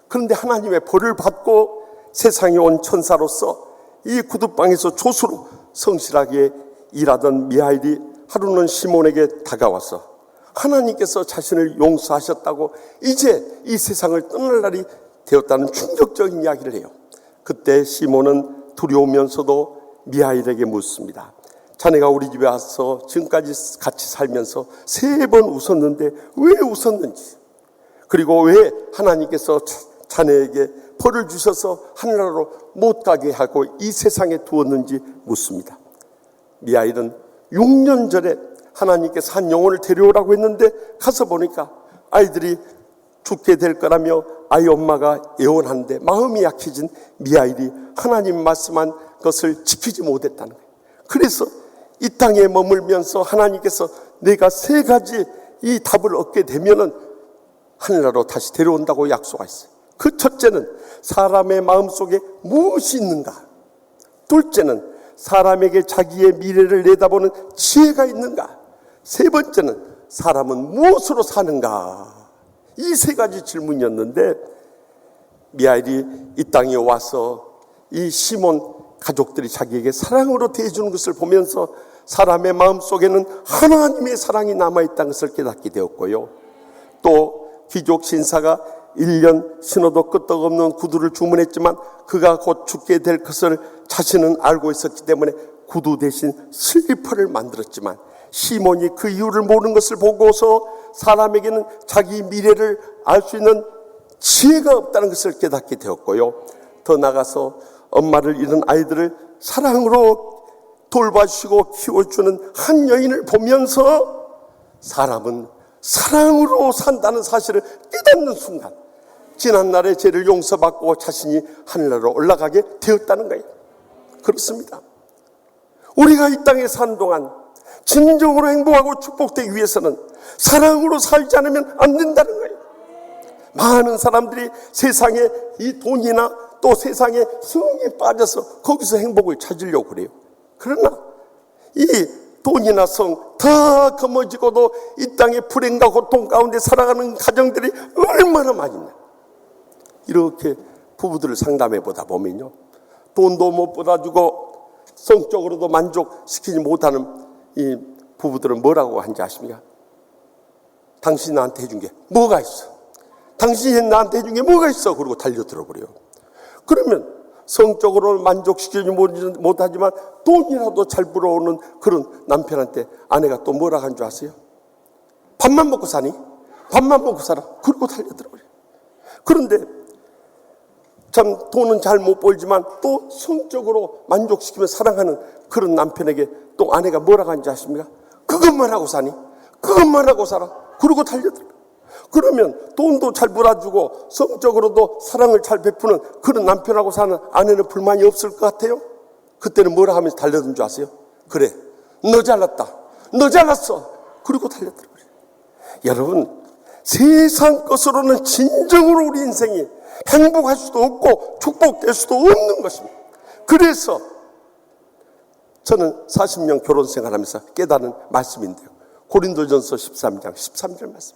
그런데 하나님의 벌을 받고 세상에 온 천사로서 이 구두방에서 조수로 성실하게 일하던 미하일이 하루는 시몬에게 다가와서 하나님께서 자신을 용서하셨다고 이제 이 세상을 떠날 날이 되었다는 충격적인 이야기를 해요. 그때 시몬은 두려우면서도 미하일에게 묻습니다. 자네가 우리 집에 와서 지금까지 같이 살면서 3번 웃었는데 왜 웃었는지, 그리고 왜 하나님께서 자네에게 벌을 주셔서 하늘나라로 못 가게 하고 이 세상에 두었는지 묻습니다. 미하일은 6년 전에 하나님께서 한 영혼을 데려오라고 했는데 가서 보니까 아이들이 죽게 될 거라며 아이 엄마가 애원하는데 마음이 약해진 미하일이 하나님 말씀한 것을 지키지 못했다는 거예요. 그래서 이 땅에 머물면서 하나님께서 내가 3가지 이 답을 얻게 되면은 하늘나라로 다시 데려온다고 약속하셨어요. 그 첫째는 사람의 마음속에 무엇이 있는가, 둘째는 사람에게 자기의 미래를 내다보는 지혜가 있는가, 3번째는 사람은 무엇으로 사는가. 이 3가지 질문이었는데 미하일이 이 땅에 와서 이 시몬 가족들이 자기에게 사랑으로 대해주는 것을 보면서 사람의 마음속에는 하나님의 사랑이 남아있다는 것을 깨닫게 되었고요. 또 귀족 신사가 1년 신어도 끄떡없는 구두를 주문했지만 그가 곧 죽게 될 것을 자신은 알고 있었기 때문에 구두 대신 슬리퍼를 만들었지만 시몬이 그 이유를 모르는 것을 보고서 사람에게는 자기 미래를 알 수 있는 지혜가 없다는 것을 깨닫게 되었고요. 더 나아가서 엄마를 잃은 아이들을 사랑으로 돌봐주시고 키워주는 한 여인을 보면서 사람은 사랑으로 산다는 사실을 깨닫는 순간 지난날의 죄를 용서받고 자신이 하늘나라로 올라가게 되었다는 거예요. 그렇습니다. 우리가 이 땅에 사는 동안 진정으로 행복하고 축복되기 위해서는 사랑으로 살지 않으면 안 된다는 거예요. 많은 사람들이 세상에 이 돈이나 또 세상에 성에 빠져서 거기서 행복을 찾으려고 그래요. 그러나 이 돈이나 성 다 거머쥐고도 이 땅의 불행과 고통 가운데 살아가는 가정들이 얼마나 많이 있나. 이렇게 부부들을 상담해 보다 보면요, 돈도 못 받아주고 성적으로도 만족시키지 못하는 이 부부들은 뭐라고 하는지 아십니까? 당신이 나한테 해준 게 뭐가 있어? 당신이 나한테 해준 게 뭐가 있어? 그러고 달려들어 버려요. 그러면 성적으로 만족시키지 못하지만 돈이라도 잘 벌어오는 그런 남편한테 아내가 또 뭐라 한 줄 아세요? 밥만 먹고 사니? 밥만 먹고 살아. 그러고 달려들어 버려요. 그런데 참 돈은 잘 못 벌지만 또 성적으로 만족시키며 사랑하는 그런 남편에게 또 아내가 뭐라고 하는지 아십니까? 그것만 하고 사니? 그것만 하고 살아. 그러고 달려들어. 그러면 돈도 잘 벌어주고 성적으로도 사랑을 잘 베푸는 그런 남편하고 사는 아내는 불만이 없을 것 같아요? 그때는 뭐라 하면서 달려든 줄 아세요? 그래, 너 잘났다, 너 잘났어. 그리고 달려들어. 여러분, 세상 것으로는 진정으로 우리 인생이 행복할 수도 없고 축복될 수도 없는 것입니다. 그래서 저는 40년 결혼 생활하면서 깨달은 말씀인데요, 고린도전서 13장 13절 말씀.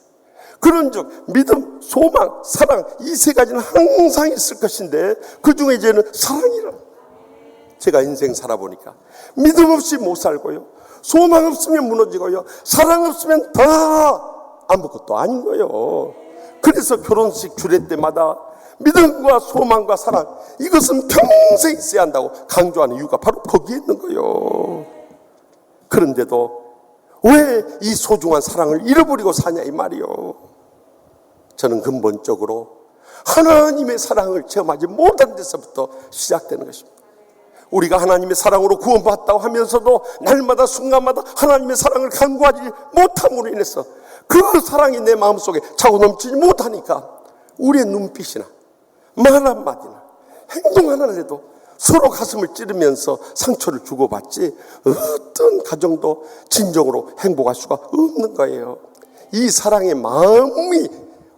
그런즉 믿음, 소망, 사랑, 이 3가지는 항상 있을 것인데 그 중에 이제는 사랑이라. 제가 인생 살아보니까 믿음 없이 못 살고요, 소망 없으면 무너지고요, 사랑 없으면 다 아무것도 아닌 거예요. 그래서 결혼식 주례 때마다 믿음과 소망과 사랑, 이것은 평생 있어야 한다고 강조하는 이유가 바로 거기에 있는 거예요. 그런데도 왜 이 소중한 사랑을 잃어버리고 사냐 이 말이요. 저는 근본적으로 하나님의 사랑을 체험하지 못한 데서부터 시작되는 것입니다. 우리가 하나님의 사랑으로 구원받았다고 하면서도 날마다 순간마다 하나님의 사랑을 간구하지 못함으로 인해서 그 사랑이 내 마음속에 차고 넘치지 못하니까 우리의 눈빛이나 말 한마디나 행동 하나를 해도 서로 가슴을 찌르면서 상처를 주고받지 어떤 가정도 진정으로 행복할 수가 없는 거예요. 이 사랑의 마음이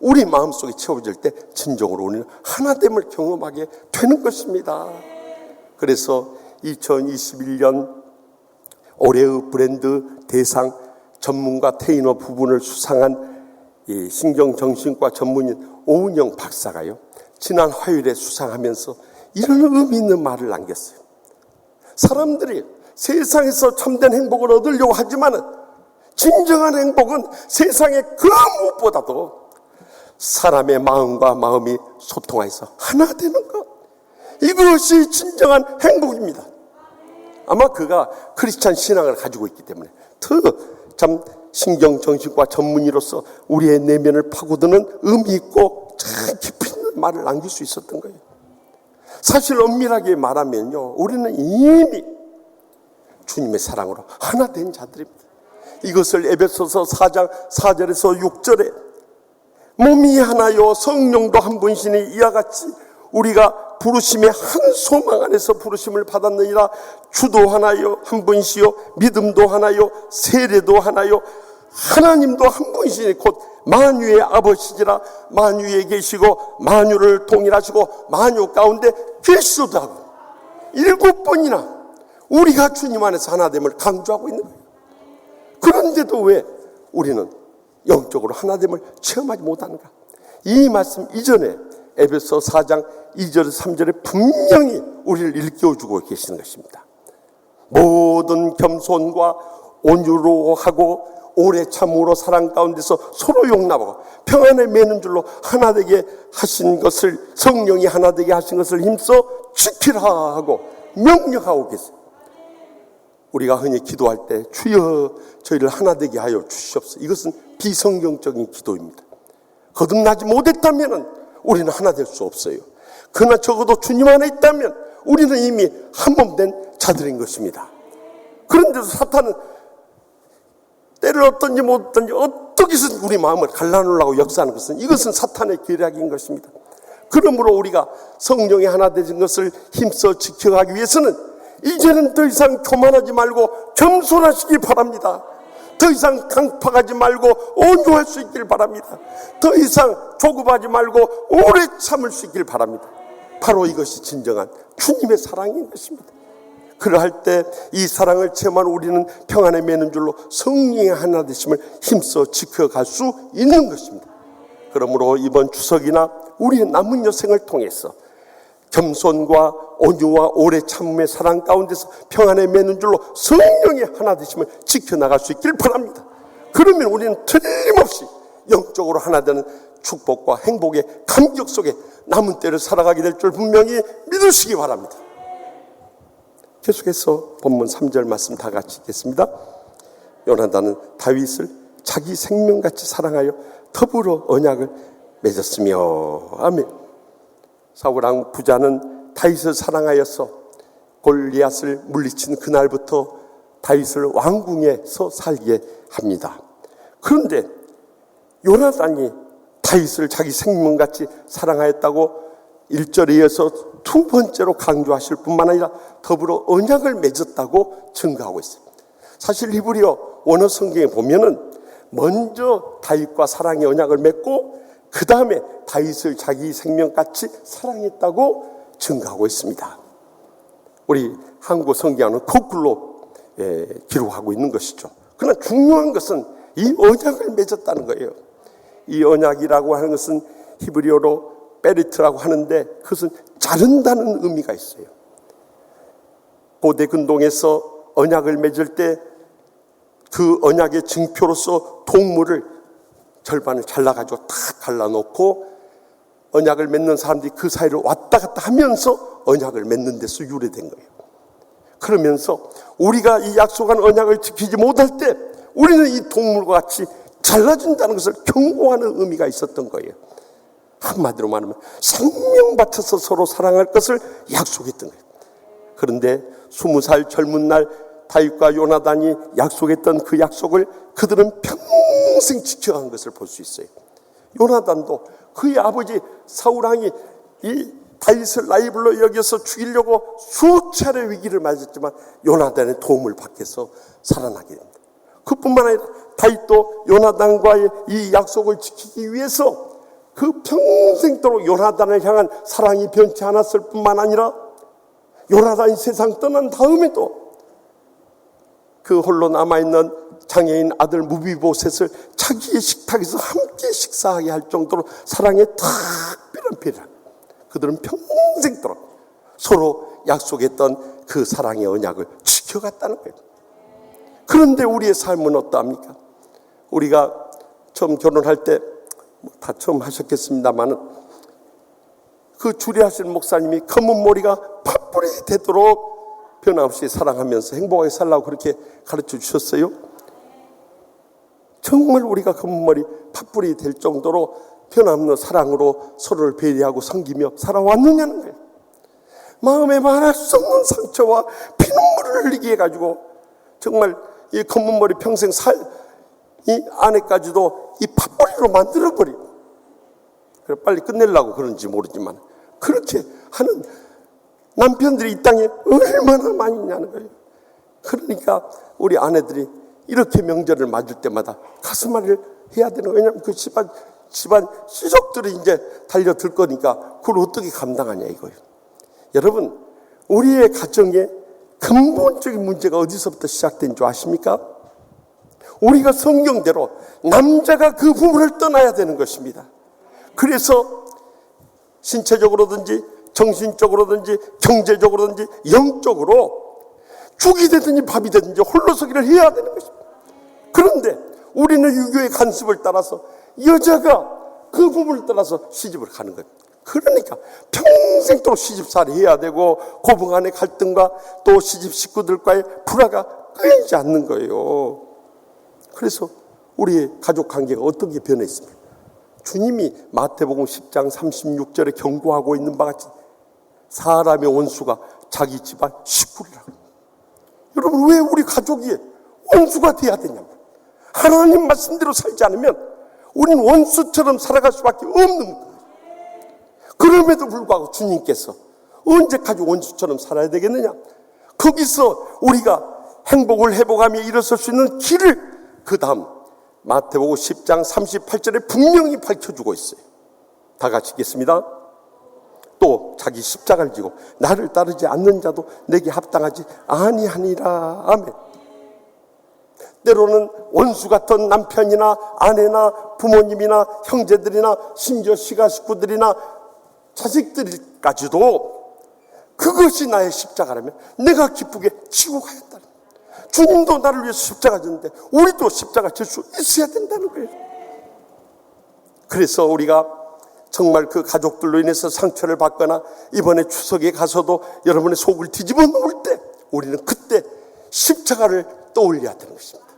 우리 마음속에 채워질 때 진정으로 우리는 하나됨을 경험하게 되는 것입니다. 그래서 2021년 올해의 브랜드 대상 전문가 테이너 부분을 수상한 이 신경정신과 전문인 오은영 박사가요, 지난 화요일에 수상하면서 이런 의미 있는 말을 남겼어요. 사람들이 세상에서 참된 행복을 얻으려고 하지만 진정한 행복은 세상의 그 무엇보다도 사람의 마음과 마음이 소통해서 하나 되는 것, 이것이 진정한 행복입니다. 아마 그가 크리스찬 신앙을 가지고 있기 때문에 참 신경정신과 전문의로서 우리의 내면을 파고드는 의미 있고 참 깊이 있는 말을 남길 수 있었던 거예요. 사실 엄밀하게 말하면요, 우리는 이미 주님의 사랑으로 하나 된 자들입니다. 이것을 에베소서 4장 4절에서 6절에 몸이 하나요 성령도 한 분이시니 이와 같이 우리가 부르심의 한 소망 안에서 부르심을 받았느니라. 주도 하나요 한 분이시요 믿음도 하나요 세례도 하나요 하나님도 한 분이시니 곧 만유의 아버지시라. 만유에 계시고 만유를 통일하시고 만유 가운데 계시도 하고 7번이나 우리가 주님 안에서 하나됨을 강조하고 있는 거예요. 그런데도 왜 우리는 영적으로 하나됨을 체험하지 못하는가? 이 말씀 이전에 에베소 4장 2절 3절에 분명히 우리를 일깨워주고 계시는 것입니다. 모든 겸손과 온유로 하고 오래 참으로 사랑 가운데서 서로 용납하고 평안에 매는 줄로 하나 되게 하신 것을, 성령이 하나 되게 하신 것을 힘써 지키라 하고 명령하고 계세요. 우리가 흔히 기도할 때 주여 저희를 하나 되게 하여 주시옵소서, 이것은 비성경적인 기도입니다. 거듭나지 못했다면 우리는 하나 될 수 없어요. 그러나 적어도 주님 안에 있다면 우리는 이미 한 몸 된 자들인 것입니다. 그런데도 사탄은 때를 얻든지 못 얻든지 어떻게든 우리 마음을 갈라놓으려고 역사하는 것은, 이것은 사탄의 계략인 것입니다. 그러므로 우리가 성령이 하나 되신 것을 힘써 지켜가기 위해서는 이제는 더 이상 교만하지 말고 겸손하시기 바랍니다. 더 이상 강팍하지 말고 온유할 수 있길 바랍니다. 더 이상 조급하지 말고 오래 참을 수 있길 바랍니다. 바로 이것이 진정한 주님의 사랑인 것입니다. 그러할 때 이 사랑을 체험한 우리는 평안에 매는 줄로 성령의 하나 되심을 힘써 지켜갈 수 있는 것입니다. 그러므로 이번 추석이나 우리의 남은 여생을 통해서 겸손과 온유와 오래 참음의 사랑 가운데서 평안에 매는 줄로 성령의 하나 되심을 지켜나갈 수 있길 바랍니다. 그러면 우리는 틀림없이 영적으로 하나 되는 축복과 행복의 감격 속에 남은 때를 살아가게 될 줄 분명히 믿으시기 바랍니다. 계속해서 본문 3절 말씀 다 같이 읽겠습니다. 요나단은 다윗을 자기 생명같이 사랑하여 더불어 언약을 맺었으며. 아멘. 사울 왕 부자는 다윗을 사랑하여서 골리앗을 물리친 그날부터 다윗을 왕궁에서 살게 합니다. 그런데 요나단이 다윗을 자기 생명같이 사랑하였다고 1절에 이어서 두 번째로 강조하실 뿐만 아니라 더불어 언약을 맺었다고 증거하고 있습니다. 사실 히브리어 원어 성경에 보면은 먼저 다윗과 사랑의 언약을 맺고 그 다음에 다윗을 자기 생명같이 사랑했다고 증거하고 있습니다. 우리 한국 성경은 거꾸로 기록하고 있는 것이죠. 그러나 중요한 것은 이 언약을 맺었다는 거예요. 이 언약이라고 하는 것은 히브리어로 베리트라고 하는데 그것은 자른다는 의미가 있어요. 고대 근동에서 언약을 맺을 때 그 언약의 증표로서 동물을 절반을 잘라가지고 탁 갈라놓고 언약을 맺는 사람들이 그 사이를 왔다 갔다 하면서 언약을 맺는 데서 유래된 거예요. 그러면서 우리가 이 약속한 언약을 지키지 못할 때 우리는 이 동물과 같이 잘라준다는 것을 경고하는 의미가 있었던 거예요. 한마디로 말하면 생명 바쳐서 서로 사랑할 것을 약속했던 거예요. 그런데 20살 젊은 날 다윗과 요나단이 약속했던 그 약속을 그들은 평생 지켜간 것을 볼 수 있어요. 요나단도 그의 아버지 사울왕이 이 다윗을 라이벌로 여겨서 죽이려고 수차례 위기를 맞았지만 요나단의 도움을 받아서 살아나게 됩니다. 그뿐만 아니라 다윗도 요나단과의 이 약속을 지키기 위해서 그 평생도록 요나단을 향한 사랑이 변치 않았을 뿐만 아니라 요나단이 세상 떠난 다음에도 그 홀로 남아있는 장애인 아들 무비보셋을 자기의 식탁에서 함께 식사하게 할 정도로 사랑에 특별한 배려. 그들은 평생도록 서로 약속했던 그 사랑의 언약을 지켜갔다는 거예요. 그런데 우리의 삶은 어떠합니까? 우리가 처음 결혼할 때 다 처음 하셨겠습니다만은 그 주례하신 목사님이 검은 머리가 팥불이 되도록 변함없이 사랑하면서 행복하게 살라고 그렇게 가르쳐 주셨어요. 정말 우리가 검은 머리 팥불이 될 정도로 변함없는 사랑으로 서로를 배려하고 섬기며 살아왔느냐는 거예요. 마음에 말할 수 없는 상처와 피눈물을 흘리게 해가지고 정말 이 검은 머리 평생 살 이 아내까지도 이 팥뿌리로 만들어버리고, 그래 빨리 끝내려고 그런지 모르지만 그렇게 하는 남편들이 이 땅에 얼마나 많이 있냐는 거예요. 그러니까 우리 아내들이 이렇게 명절을 맞을 때마다 가슴앓이를 해야 되는 거예요. 왜냐하면 그 집안 시족들이 이제 달려들 거니까 그걸 어떻게 감당하냐 이거예요. 여러분, 우리의 가정에 근본적인 문제가 어디서부터 시작된 줄 아십니까? 우리가 성경대로 남자가 그 부부를 떠나야 되는 것입니다. 그래서 신체적으로든지 정신적으로든지 경제적으로든지 영적으로 죽이 되든지 밥이 되든지 홀로서기를 해야 되는 것입니다. 그런데 우리는 유교의 간습을 따라서 여자가 그 부부를 따라서 시집을 가는 거예요. 그러니까 평생도록 시집살이 해야 되고 고부간의 갈등과 또 시집 식구들과의 불화가 끊이지 않는 거예요. 그래서 우리의 가족 관계가 어떻게 변했습니까? 주님이 마태복음 10장 36절에 경고하고 있는 바와 같이 사람의 원수가 자기 집안 식구리라고. 여러분, 왜 우리 가족이 원수가 돼야 되냐고. 하나님 말씀대로 살지 않으면 우리는 원수처럼 살아갈 수밖에 없는 거예요. 그럼에도 불구하고 주님께서 언제까지 원수처럼 살아야 되겠느냐? 거기서 우리가 행복을 회복하며 일어설 수 있는 길을 그 다음 마태복음 10장 38절에 분명히 밝혀주고 있어요. 다 같이 읽겠습니다. 또 자기 십자가를 지고 나를 따르지 않는 자도 내게 합당하지 아니하니라. 아멘. 때로는 원수 같은 남편이나 아내나 부모님이나 형제들이나 심지어 시가 식구들이나 자식들까지도 그것이 나의 십자가라면 내가 기쁘게 지고 가야 한다. 주님도 나를 위해서 십자가 졌는데 우리도 십자가 질 수 있어야 된다는 거예요. 그래서 우리가 정말 그 가족들로 인해서 상처를 받거나 이번에 추석에 가서도 여러분의 속을 뒤집어 놓을 때 우리는 그때 십자가를 떠올려야 되는 것입니다.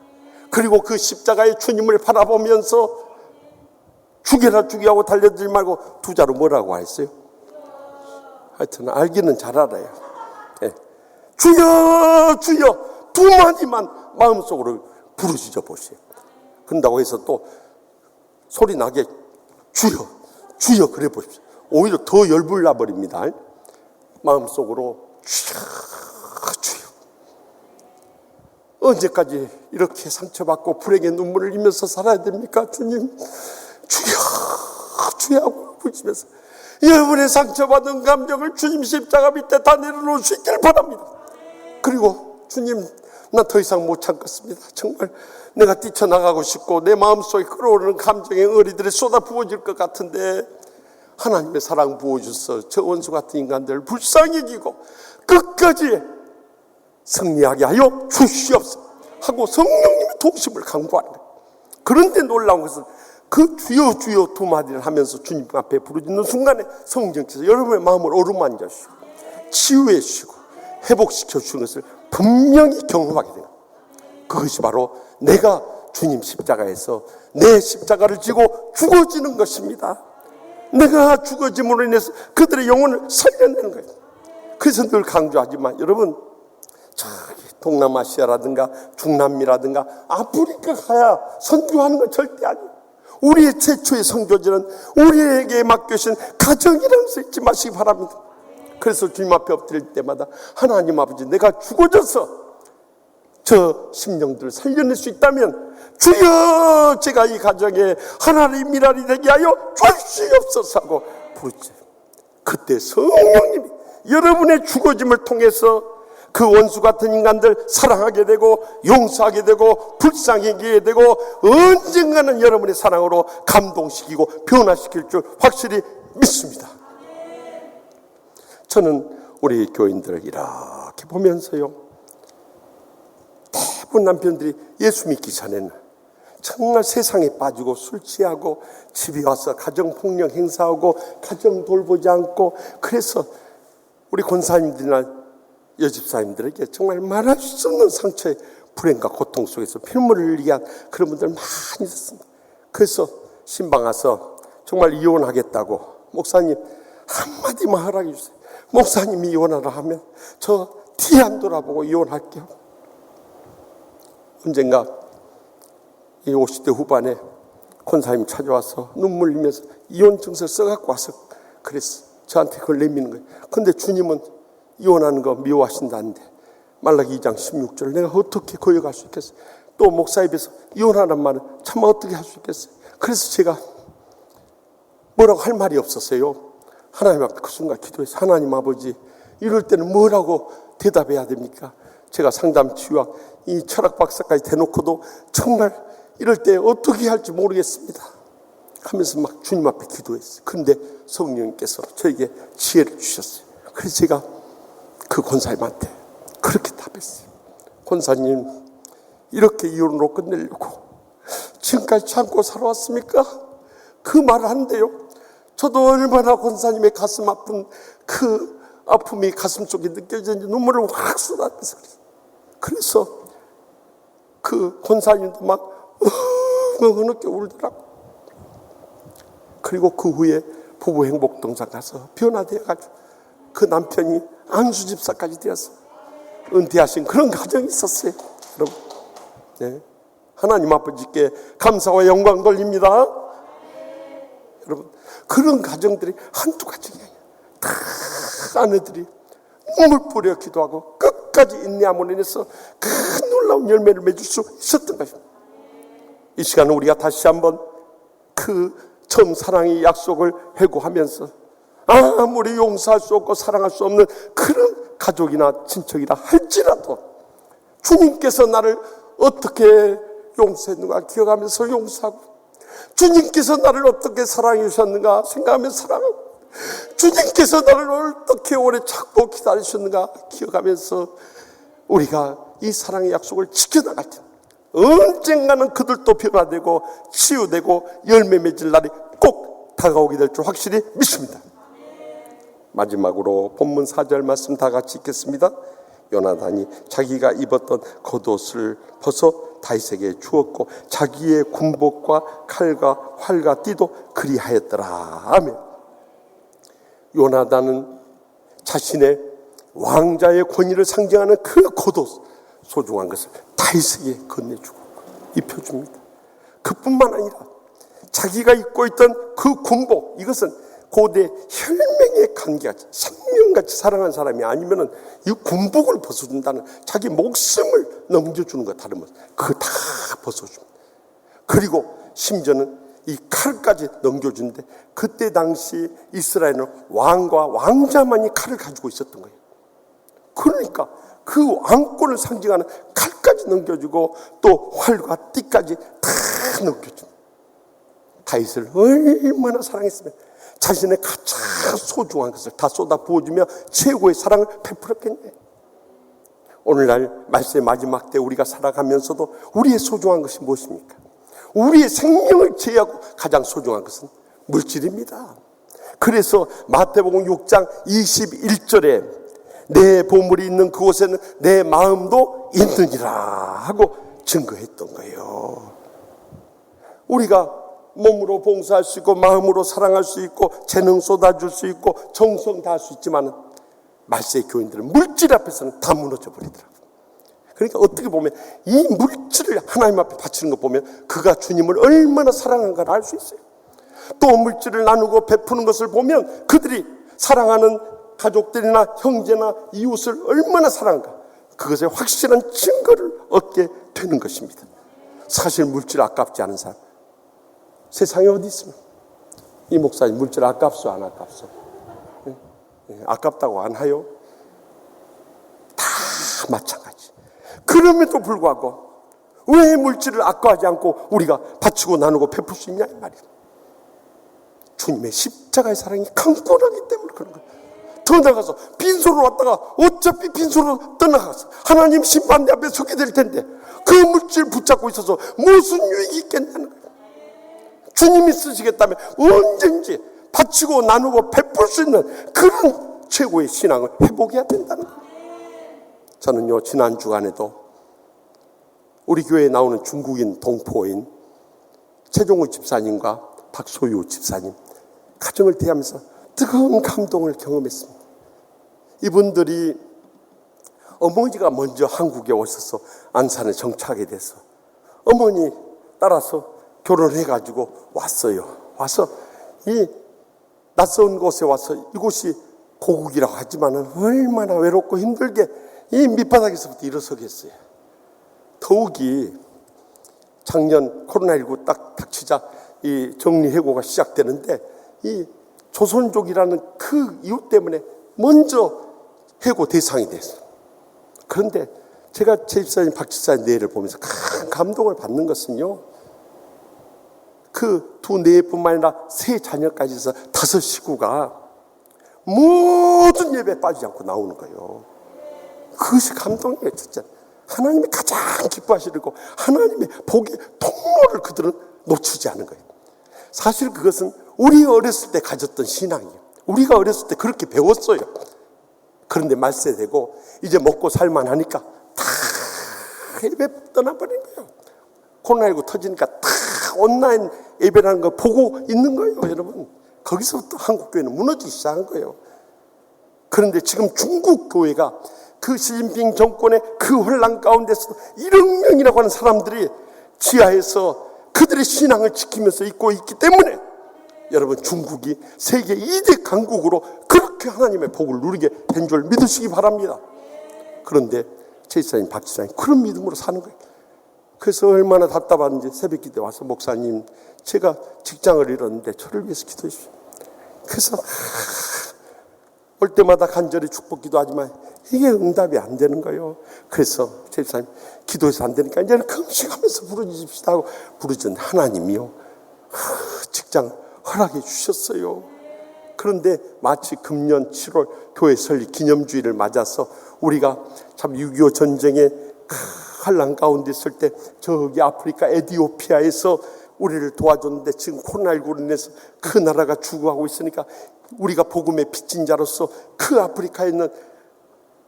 그리고 그 십자가의 주님을 바라보면서 죽여라 죽이하고 달려들지 말고 두 자로 뭐라고 했어요? 하여튼 알기는 잘 알아요. 네. 주여 주여 두 마디만 마음속으로 부르짖어 보세요. 그런다고 해서 또 소리 나게 주여 주여 그래 보십시오. 오히려 더 열불 나버립니다. 마음속으로 주여 주여. 언제까지 이렇게 상처받고 불행의 눈물을 흘리면서 살아야 됩니까? 주님 주여 주여 하고 부르시면서 여러분의 상처받은 감정을 주님 십자가 밑에 다 내려놓을 수 있기를 바랍니다. 그리고 주님, 나 더 이상 못 참겠습니다. 정말 내가 뛰쳐나가고 싶고 내 마음속에 끓어오르는 감정의 어리들이 쏟아 부어질 것 같은데 하나님의 사랑 부어주셔서 저 원수 같은 인간들을 불쌍히 여기고 끝까지 승리하게 하여 주시옵소서 하고 성령님의 도우심을 간구하는 거예요. 그런데 놀라운 것은 그 주여 주여 두 마디를 하면서 주님 앞에 부르짖는 순간에 성령께서 여러분의 마음을 어루만져 주시고 치유해 주시고 회복시켜 주는 것을 분명히 경험하게 돼요. 그것이 바로 내가 주님 십자가에서 내 십자가를 지고 죽어지는 것입니다. 내가 죽어짐으로 인해서 그들의 영혼을 살려내는 거예요. 그래서 늘 강조하지만 여러분, 저기 동남아시아라든가 중남미라든가 아프리카 가야 선교하는 건 절대 아니에요. 우리의 최초의 선교지는 우리에게 맡겨진 가정이라는 것을 잊지 마시기 바랍니다. 그래서 주님 앞에 엎드릴 때마다 하나님 아버지, 내가 죽어져서 저 심령들을 살려낼 수 있다면 주여 제가 이 가정에 하나님의 미랄이 되게 하여 주시옵소서 하고 부르짖어요. 그때 성령님이 여러분의 죽어짐을 통해서 그 원수 같은 인간들 사랑하게 되고 용서하게 되고 불쌍히 여기게 되고 언젠가는 여러분의 사랑으로 감동시키고 변화시킬 줄 확실히 믿습니다. 저는 우리 교인들을 이렇게 보면서요, 대부분 남편들이 예수 믿기 전에는 정말 세상에 빠지고 술 취하고 집에 와서 가정폭력 행사하고 가정 돌보지 않고, 그래서 우리 권사님들이나 여집사님들에게 정말 말할 수 없는 상처의 불행과 고통 속에서 피눈물을 흘리게 한 그런 분들 많이 있었습니다. 그래서 신방 와서 정말 이혼하겠다고, 목사님 한마디만 허락해 주세요. 목사님이 이혼하라 하면 저 뒤 안 돌아보고 이혼할게요. 언젠가 이 50대 후반에 권사님 찾아와서 눈물 흘리면서 이혼 증서 써갖고 와서 그랬어. 저한테 그걸 내미는 거예요. 근데 주님은 이혼하는 거 미워하신다는데 말라기 2장 16절 내가 어떻게 거역할 수 있겠어요? 또 목사 입에서 이혼하란 말은 참 어떻게 할 수 있겠어요? 그래서 제가 뭐라고 할 말이 없었어요. 하나님 앞에 그 순간 기도해서, 하나님 아버지, 이럴 때는 뭐라고 대답해야 됩니까? 제가 상담 치유학 이 철학 박사까지 대놓고도 정말 이럴 때 어떻게 할지 모르겠습니다 하면서 막 주님 앞에 기도했어요. 근데 성령님께서 저에게 지혜를 주셨어요. 그래서 제가 그 권사님한테 그렇게 답했어요. 권사님, 이렇게 이혼으로 끝내려고 지금까지 참고 살아왔습니까? 그 말을 한대요. 저도 얼마나 권사님의 가슴 아픈 그 아픔이 가슴 속에 느껴지는지 눈물을 확 쏟아내서, 그래서 그 권사님도 막 흐느껴 울더라고. 그리고 그 후에 부부 행복 동산 가서 변화되어가지고 그 남편이 안수 집사까지 되어서 은퇴하신 그런 가정이 있었어요. 여러분, 네. 하나님 아버지께 감사와 영광 돌립니다. 여러분, 그런 가정들이 한두 가정이 아니에요. 다 아내들이 눈물 뿌려 기도하고 끝까지 인내함으로 인해서 큰 놀라운 열매를 맺을 수 있었던 것입니다. 이 시간은 우리가 다시 한번 그 처음 사랑의 약속을 회고하면서 아무리 용서할 수 없고 사랑할 수 없는 그런 가족이나 친척이라 할지라도 주님께서 나를 어떻게 용서했는가 기억하면서 용서하고, 주님께서 나를 어떻게 사랑해 주셨는가 생각하면서 사랑하고, 주님께서 나를 어떻게 오래 찾고 기다리셨는가 기억하면서 우리가 이 사랑의 약속을 지켜나갈 때 언젠가는 그들도 변화되고 치유되고 열매 맺을 날이 꼭 다가오게 될 줄 확실히 믿습니다. 마지막으로 본문 4절 말씀 다 같이 읽겠습니다. 요나단이 자기가 입었던 겉옷을 벗어 다윗에게 주었고 자기의 군복과 칼과 활과 띠도 그리하였더라. 아멘. 요나단은 자신의 왕자의 권위를 상징하는 그 겉옷, 소중한 것을 다윗에게 건네주고 입혀줍니다. 그뿐만 아니라 자기가 입고 있던 그 군복, 이것은 고대 혈맹의 관계같이 생명같이 사랑한 사람이 아니면은 이 군복을 벗어준다는, 자기 목숨을 넘겨주는 것 다름없이 그거 다 벗어줍니다. 그리고 심지어는 이 칼까지 넘겨주는데, 그때 당시 이스라엘은 왕과 왕자만이 칼을 가지고 있었던 거예요. 그러니까 그 왕권을 상징하는 칼까지 넘겨주고 또 활과 띠까지 다 넘겨줍니다. 다윗을 얼마나 사랑했으면 자신의 가장 소중한 것을 다 쏟아 부어주며 최고의 사랑을 베풀었겠네. 오늘날 말씀의 마지막 때 우리가 살아가면서도 우리의 소중한 것이 무엇입니까? 우리의 생명을 제외하고 가장 소중한 것은 물질입니다. 그래서 마태복음 6장 21절에 내 보물이 있는 그곳에는 내 마음도 있느니라 하고 증거했던 거예요. 우리가 몸으로 봉사할 수 있고 마음으로 사랑할 수 있고 재능 쏟아줄 수 있고 정성 다할 수 있지만 말세의 교인들은 물질 앞에서는 다 무너져 버리더라고요. 그러니까 어떻게 보면 이 물질을 하나님 앞에 바치는 것 보면 그가 주님을 얼마나 사랑한가를 알 수 있어요. 또 물질을 나누고 베푸는 것을 보면 그들이 사랑하는 가족들이나 형제나 이웃을 얼마나 사랑한가, 그것의 확실한 증거를 얻게 되는 것입니다. 사실 물질 아깝지 않은 사람 세상에 어디 있습니까? 이 목사님 물질 아깝소 안 아깝소? 아깝다고 안 하요? 다 마찬가지. 그럼에도 불구하고 왜 물질을 아까워하지 않고 우리가 바치고 나누고 베풀 수 있냐 이 말이에요. 주님의 십자가의 사랑이 강권하기 때문에 그런 거예요. 더 나가서 빈손으로 왔다가 어차피 빈손으로 떠나가서 하나님 심판대 앞에 서게 될 텐데 그 물질 붙잡고 있어서 무슨 유익이 있겠냐는 거예요. 주님이 쓰시겠다면 언제든지 바치고 나누고 베풀 수 있는 그런 최고의 신앙을 회복해야 된다는 거예요. 저는요, 지난 주간에도 우리 교회에 나오는 중국인 동포인 최종우 집사님과 박소유 집사님 가정을 대하면서 뜨거운 감동을 경험했습니다. 이분들이 어머니가 먼저 한국에 오셔서 안산에 정착하게 돼서 어머니 따라서 결혼해가지고 왔어요. 와서 이 낯선 곳에 와서 이곳이 고국이라고 하지만은 얼마나 외롭고 힘들게 이 밑바닥에서부터 일어서겠어요. 더욱이 작년 코로나19 딱 닥치자 이 정리해고가 시작되는데 이 조선족이라는 그 이유 때문에 먼저 해고 대상이 됐어요. 그런데 제가 제 집사님 박 집사님 내를 보면서 큰 감동을 받는 것은요, 그 두 내뿐만 아니라 세 자녀까지 해서 5 식구가 모든 예배에 빠지지 않고 나오는 거예요. 그것이 감동이에요. 진짜 하나님이 가장 기뻐하시고 하나님의 복의 통로를 그들은 놓치지 않은 거예요. 사실 그것은 우리 어렸을 때 가졌던 신앙이에요. 우리가 어렸을 때 그렇게 배웠어요. 그런데 말세되고 이제 먹고 살만하니까 다 예배 떠나버린 거예요. 코로나19 터지니까 다 온라인 예배라는 거 보고 있는 거예요. 여러분, 거기서부터 한국교회는 무너지기 시작한 거예요. 그런데 지금 중국 교회가 그 시진핑 정권의 그 혼란 가운데서 1억 명이라고 하는 사람들이 지하에서 그들의 신앙을 지키면서 있고 있기 때문에 여러분, 중국이 세계 2대 강국으로 그렇게 하나님의 복을 누리게 된 줄 믿으시기 바랍니다. 그런데 제 집사님 박 집사님 그런 믿음으로 사는 거예요. 그래서 얼마나 답답한지 새벽 기도에 와서 목사님, 제가 직장을 잃었는데 저를 위해서 기도해 주십시오. 그래서 올 때마다 간절히 축복 기도하지만 이게 응답이 안 되는 거예요. 그래서 제 집사님 기도해서 안 되니까 이제는 금식하면서 부르짖읍시다 하고 부르짖은 하나님이요, 직장 허락해 주셨어요. 그런데 마치 금년 7월 교회 설립 기념주의를 맞아서 우리가 참 6.25 전쟁에 환란 가운데 있을 때 저기 아프리카 에티오피아에서 우리를 도와줬는데 지금 코로나19로 인해서 그 나라가 죽어가고 있으니까 우리가 복음의 빚진 자로서 그 아프리카에 있는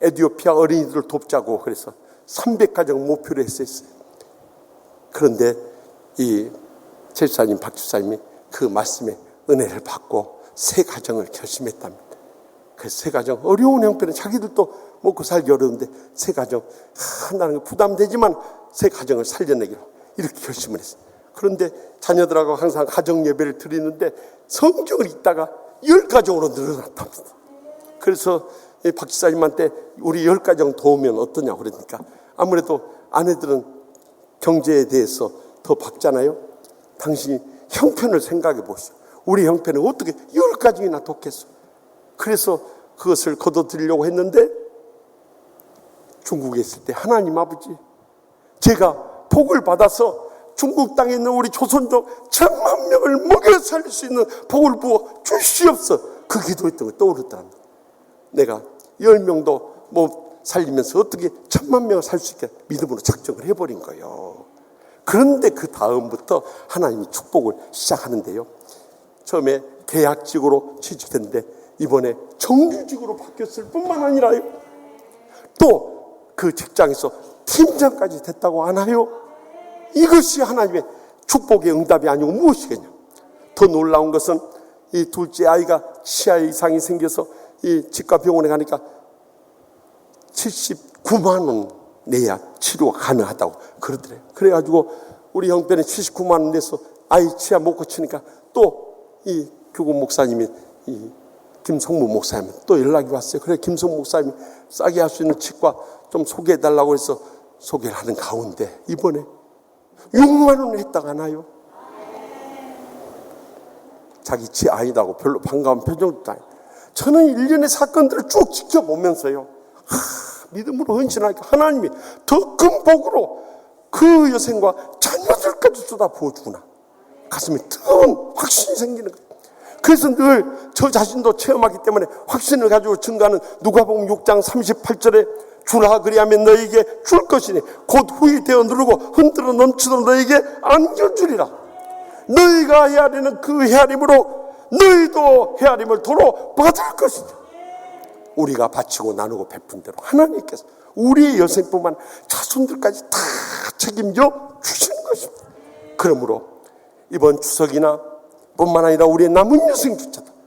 에티오피아 어린이들을 돕자고 그래서 300가정 목표로 했었어요. 그런데 이 제주사님 박 집사님이 그 말씀에 은혜를 받고 새 가정을 결심했답니다. 그 새 가정, 어려운 형편은 자기들도 먹고 살기 어려운데 새 가정 한다는 게 부담되지만 새 가정을 살려내기로 이렇게 결심을 했어요. 그런데 자녀들하고 항상 가정 예배를 드리는데 성경을 읽다가 10가정으로 늘어났답니다. 그래서 박 집사님한테 우리 10가정 도우면 어떠냐고 그러니까 아무래도 아내들은 경제에 대해서 더 박잖아요. 당신이 형편을 생각해 보시오. 우리 형편은 어떻게 10가정이나 돕겠어. 그래서 그것을 거둬들이려고 했는데 중국에 있을 때 하나님 아버지, 제가 복을 받아서 중국 땅에 있는 우리 조선족 1000만 명을 먹여 살릴 수 있는 복을 부어 주시옵소서. 그 기도했던 거 떠오르더랍니다. 내가 10명도 못 살리면서 어떻게 1000만 명을 살 수 있게 믿음으로 작정을 해버린 거예요. 그런데 그 다음부터 하나님이 축복을 시작하는데요. 처음에 계약직으로 취직했는데 이번에 정규직으로 바뀌었을 뿐만 아니라요, 또 그 직장에서 팀장까지 됐다고 하나요? 이것이 하나님의 축복의 응답이 아니고 무엇이겠냐. 더 놀라운 것은 이 둘째 아이가 치아 이상이 생겨서 이 치과 병원에 가니까 79만 원 내야 치료가 가능하다고 그러더래요. 그래가지고 우리 형편에 79만 원 내서 아이 치아 못 고치니까 또 이 교구 목사님이 이 김성무 목사님 또 연락이 왔어요. 그래 김성무 목사님이 싸게 할 수 있는 치과 좀 소개해달라고 해서 소개를 하는 가운데 이번에 6만 원을 했다가 하나요? 자기 치 아이라고 별로 반가운 표정도 아니에요. 저는 일련의 사건들을 쭉 지켜보면서요, 믿음으로 헌신하니까 하나님이 더 큰 복으로 그 여생과 자녀들까지 쏟아 부어주구나. 가슴에 뜨거운 확신이 생기는 거예요. 그래서 늘 저 자신도 체험하기 때문에 확신을 가지고 증거하는 누가복음 6장 38절에 주라 그리하면 너에게 줄 것이니 곧 후히 되어 누르고 흔들어 넘치도록 너에게 안겨주리라. 너희가 헤아리는 그 헤아림으로 너희도 헤아림을 도로 받을 것이다. 우리가 바치고 나누고 베푼 대로 하나님께서 우리의 여생뿐만 자손들까지 다 책임져 주시는 것입니다. 그러므로 이번 추석이나 뿐만 아니라 우리의 남은 여생조차도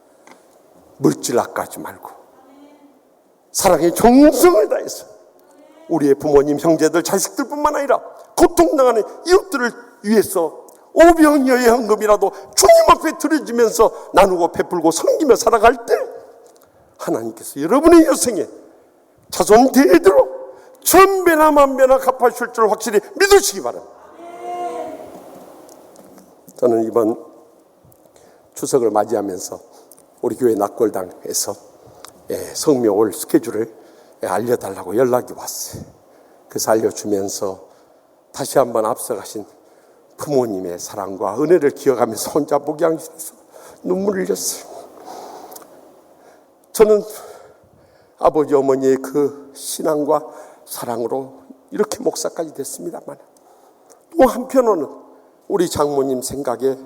물질 아까지 말고 사랑의 정성을 다해서 우리의 부모님, 형제들, 자식들뿐만 아니라 고통당하는 이웃들을 위해서 오병이어의 헌금이라도 주님 앞에 드려지면서 나누고 베풀고 섬기며 살아갈 때 하나님께서 여러분의 여생에 자손 대대로 천배나 만배나 갚아주실 줄 확실히 믿으시기 바랍니다. 저는 이번 추석을 맞이하면서 우리 교회 낙골당에서 성묘 올 스케줄을 알려달라고 연락이 왔어요. 그래서 알려주면서 다시 한번 앞서가신 부모님의 사랑과 은혜를 기억하면서 혼자 목양실에서 눈물을 흘렸어요. 저는 아버지 어머니의 그 신앙과 사랑으로 이렇게 목사까지 됐습니다만 또 한편으로는 우리 장모님 생각에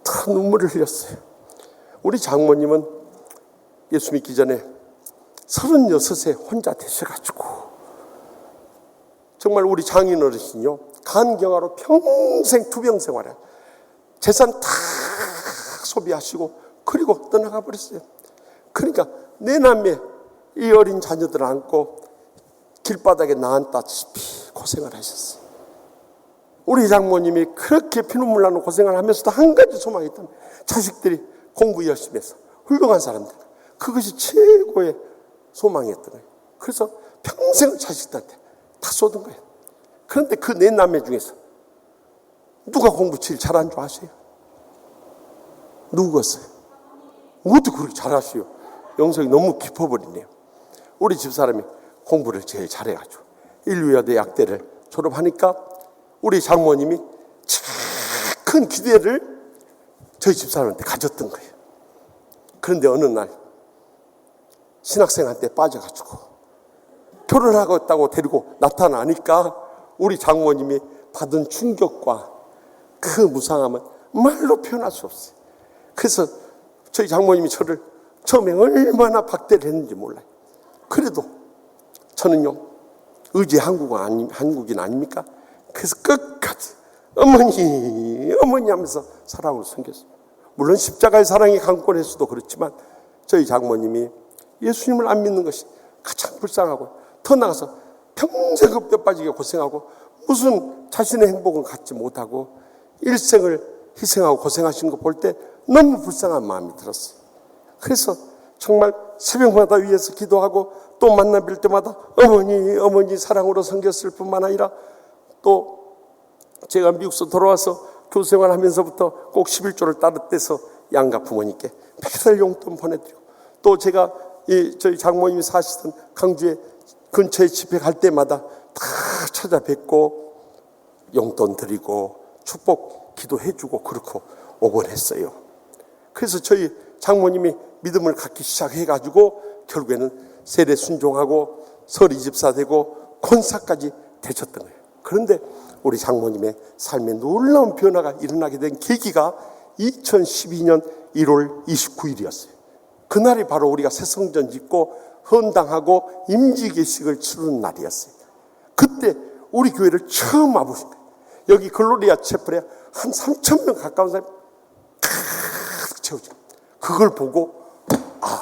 더 눈물을 흘렸어요. 우리 장모님은 예수 믿기 전에 36세 혼자 되셔가지고 정말 우리 장인 어르신이요 간경화로 평생 투병 생활을 재산 다 소비하시고 그리고 떠나가 버렸어요. 그러니까 내 남매 이 어린 자녀들을 안고 길바닥에 나앉다시피 고생을 하셨어요. 우리 장모님이 그렇게 피눈물 나는 고생을 하면서도 한 가지 소망이 있다면 자식들이 공부 열심히 해서 훌륭한 사람들, 그것이 최고의 소망이었던 거예요. 그래서 평생을 자식들한테 다 쏟은 거예요. 그런데 그 네 남매 중에서 누가 공부 제일 잘한 줄 아세요? 누구였어요? 어떻게 그렇게 잘하시요? 영성이 너무 깊어버리네요. 우리 집사람이 공부를 제일 잘해가지고 인류여대 약대를 졸업하니까 우리 장모님이 큰 기대를 저희 집사람한테 가졌던 거예요. 그런데 어느 날 신학생한테 빠져가지고 결혼하겠다고 데리고 나타나니까 우리 장모님이 받은 충격과 그 무상함은 말로 표현할 수 없어요. 그래서 저희 장모님이 저를 처음에 얼마나 박대를 했는지 몰라요. 그래도 저는요 의지 한국인 아닙니까? 그래서 끝까지 어머니 하면서 사랑으로 섬겼어요. 물론 십자가의 사랑이 강권해서도 그렇지만 저희 장모님이 예수님을 안 믿는 것이 가장 불쌍하고 더 나아가서 평생 급여 빠지게 고생하고 무슨 자신의 행복은 갖지 못하고 일생을 희생하고 고생하시는 거 볼 때 너무 불쌍한 마음이 들었어요. 그래서 정말 새벽마다 위에서 기도하고 또 만나 뵐 때마다 어머니 사랑으로 섬겼을 뿐만 아니라 또 제가 미국에서 돌아와서 교수생활 하면서부터 꼭 11조를 따뜻해서 양가 부모님께 매달 용돈 보내드리고 또 제가 저희 장모님이 사시던 강주에 근처에 집회 갈 때마다 다 찾아뵙고 용돈 드리고 축복 기도해주고 그렇고 오곤 했어요. 그래서 저희 장모님이 믿음을 갖기 시작해가지고 결국에는 세례 순종하고 서리 집사 되고 권사까지 되셨던 거예요. 그런데 우리 장모님의 삶에 놀라운 변화가 일어나게 된 계기가 2012년 1월 29일이었어요. 그날이 바로 우리가 새성전 짓고 헌당하고 임지개식을 치르는 날이었어요. 그때 우리 교회를 처음 와보신 거예요. 여기 글로리아 채플에 한 3,000명 가까운 사람이 가득 채워져. 그걸 보고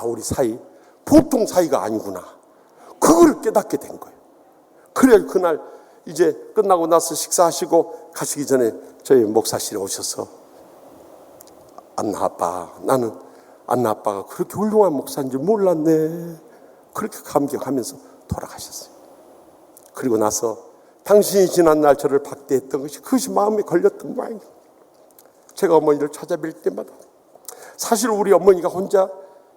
우리 사이 보통 사이가 아니구나. 그걸 깨닫게 된 거예요. 그래야 그날 이제 끝나고 나서 식사하시고 가시기 전에 저희 목사실에 오셔서 안나 아빠, 나는 안나 아빠가 그렇게 훌륭한 목사인 줄 몰랐네. 그렇게 감격하면서 돌아가셨어요. 그리고 나서 당신이 지난날 저를 박대했던 것이 그것이 마음에 걸렸던 모양이에요. 제가 어머니를 찾아뵐 때마다 사실 우리 어머니가 혼자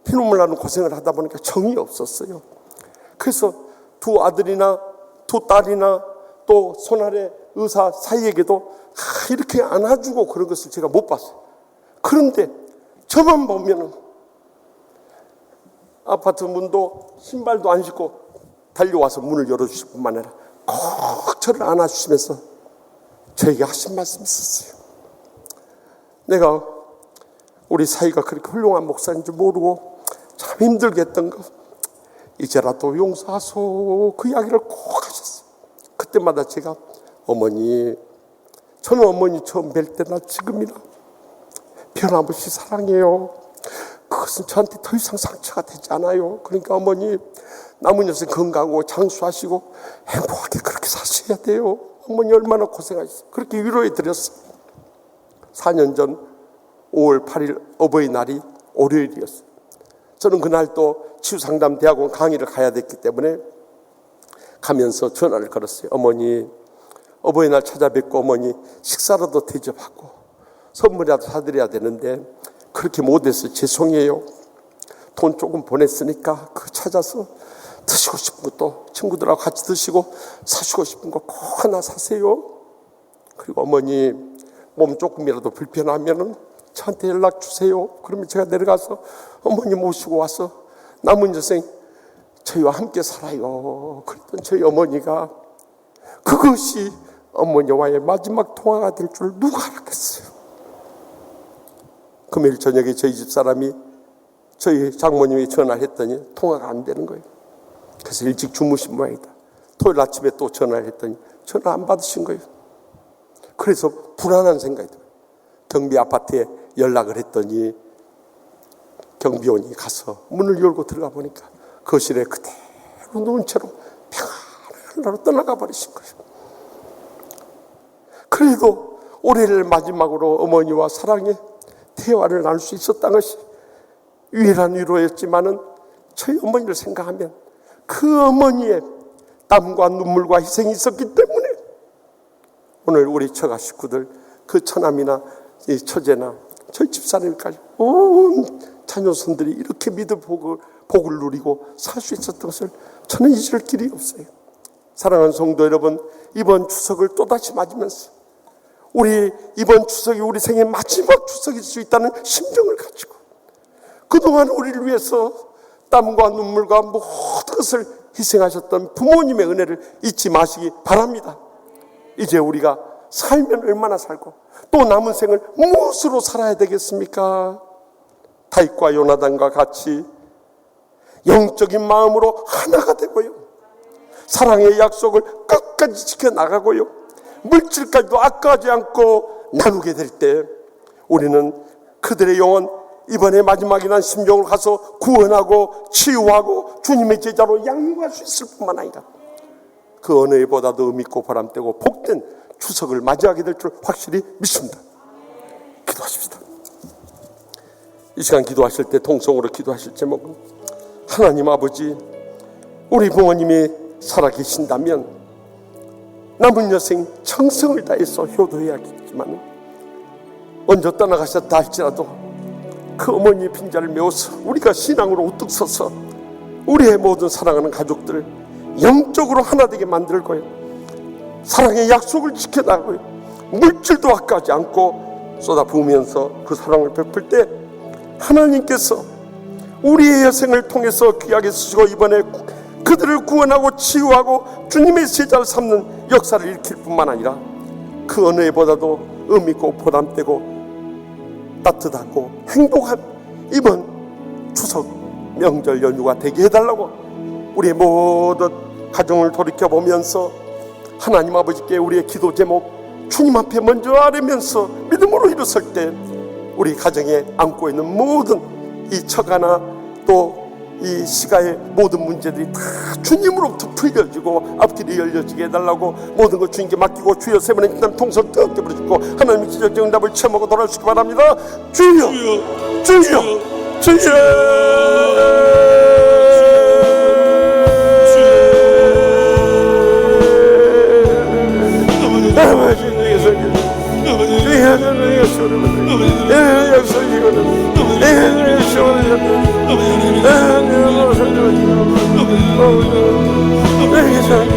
피눈물 나는 고생을 하다 보니까 정이 없었어요. 그래서 두 아들이나 두 딸이나 또 손아래 의사 사이에게도 이렇게 안아주고 그런 것을 제가 못 봤어요. 그런데 저만 보면은 아파트 문도 신발도 안 신고 달려와서 문을 열어주실 뿐만 아니라 꼭 저를 안아주시면서 저에게 하신 말씀이 있었어요. 내가 우리 사이가 그렇게 훌륭한 목사인 줄 모르고 참 힘들게 했던 거 이제라도 용서하소, 그 이야기를 꼭 하셨어요. 그때마다 제가 어머니, 저는 어머니 처음 뵐 때나 지금이나 변함없이 사랑해요. 그것은 저한테 더 이상 상처가 되지 않아요. 그러니까 어머니 남은 여생 건강하고 장수하시고 행복하게 그렇게 사셔야 돼요. 어머니 얼마나 고생하셨어요. 그렇게 위로해 드렸어요. 4년 전 5월 8일 어버이날이 월요일이었어요. 저는 그날 또 치유상담대학원 강의를 가야 됐기 때문에 가면서 전화를 걸었어요. 어머니, 어버이날 찾아뵙고 어머니 식사라도 대접하고 선물이라도 사드려야 되는데 그렇게 못해서 죄송해요. 돈 조금 보냈으니까 그거 찾아서 드시고 싶은 것도 친구들하고 같이 드시고 사시고 싶은 거 꼭 하나 사세요. 그리고 어머니 몸 조금이라도 불편하면은 저한테 연락 주세요. 그러면 제가 내려가서 어머니 모시고 와서 남은 여생 저희와 함께 살아요. 그랬던 저희 어머니가 그것이 어머니와의 마지막 통화가 될 줄 누가 알았겠어요. 금요일 저녁에 저희 집사람이 저희 장모님이 전화를 했더니 통화가 안 되는 거예요. 그래서 일찍 주무신 모양이다. 토요일 아침에 또 전화를 했더니 전화 안 받으신 거예요. 그래서 불안한 생각이 들어요. 경비 아파트에 연락을 했더니 경비원이 가서 문을 열고 들어가 보니까 거실에 그대로 누운 채로 평안한 나라로 떠나가 버리신 거예요. 그래도 올해를 마지막으로 어머니와 사랑의 대화를 나눌 수 있었다는 것이 유일한 위로였지만은 저희 어머니를 생각하면 그 어머니의 땀과 눈물과 희생이 있었기 때문에 오늘 우리 처가 식구들 그 처남이나 이 처제나 저희 집사람까지 온 자녀손들이 이렇게 믿음 복을 누리고 살 수 있었던 것을 저는 잊을 길이 없어요. 사랑하는 성도 여러분, 이번 추석을 또다시 맞으면서 우리 이번 추석이 우리 생애 마지막 추석일 수 있다는 심정을 가지고 그동안 우리를 위해서 땀과 눈물과 모든 것을 희생하셨던 부모님의 은혜를 잊지 마시기 바랍니다. 이제 우리가 살면 얼마나 살고 또 남은 생을 무엇으로 살아야 되겠습니까? 다윗과 요나단과 같이 영적인 마음으로 하나가 되고요, 사랑의 약속을 끝까지 지켜나가고요, 물질까지도 아까워하지 않고 나누게 될 때 우리는 그들의 영혼 이번에 마지막이란 심정을 가서 구원하고 치유하고 주님의 제자로 양육할 수 있을 뿐만 아니라 그 어느 해보다도 의미있고 보람되고 복된 추석을 맞이하게 될 줄 확실히 믿습니다. 기도하십시다. 이 시간 기도하실 때 통성으로 기도하실 제목은 하나님 아버지, 우리 부모님이 살아계신다면 남은 여생 정성을 다해서 효도해야겠지만 먼저 떠나가셨다 할지라도 그 어머니의 빈자를 메워서 우리가 신앙으로 우뚝 서서 우리의 모든 사랑하는 가족들을 영적으로 하나 되게 만들고요, 사랑의 약속을 지켜나가고요, 물질도 아까워하지 않고 쏟아부으면서 그 사랑을 베풀 때 하나님께서 우리의 여생을 통해서 귀하게 쓰시고 이번에 그들을 구원하고 치유하고 주님의 제자를 삼는 역사를 일으킬 뿐만 아니라 그 어느 해보다도 의미있고 보람되고 따뜻하고 행복한 이번 추석 명절 연휴가 되게 해달라고 우리의 모든 가정을 돌이켜보면서 하나님 아버지께 우리의 기도 제목 주님 앞에 먼저 아뢰면서 믿음으로 일어설 때 우리 가정에 안고 있는 모든 이 처가나 또 이 시가의 모든 문제들이 다 주님으로부터 풀려지고 앞길이 열려지게 해달라고 모든 것 주님께 맡기고 주여 세 번의 기도는 통성 뜨겁게 부르짖고 하나님의 기적적 응답을 체험하고 돌아오시기 바랍니다. 주여 주여 주여 아버지 너희가 설교를 너희가 소리를 약속이거든 너희가 시원하셨다 너희가 설교를 너희가 설교를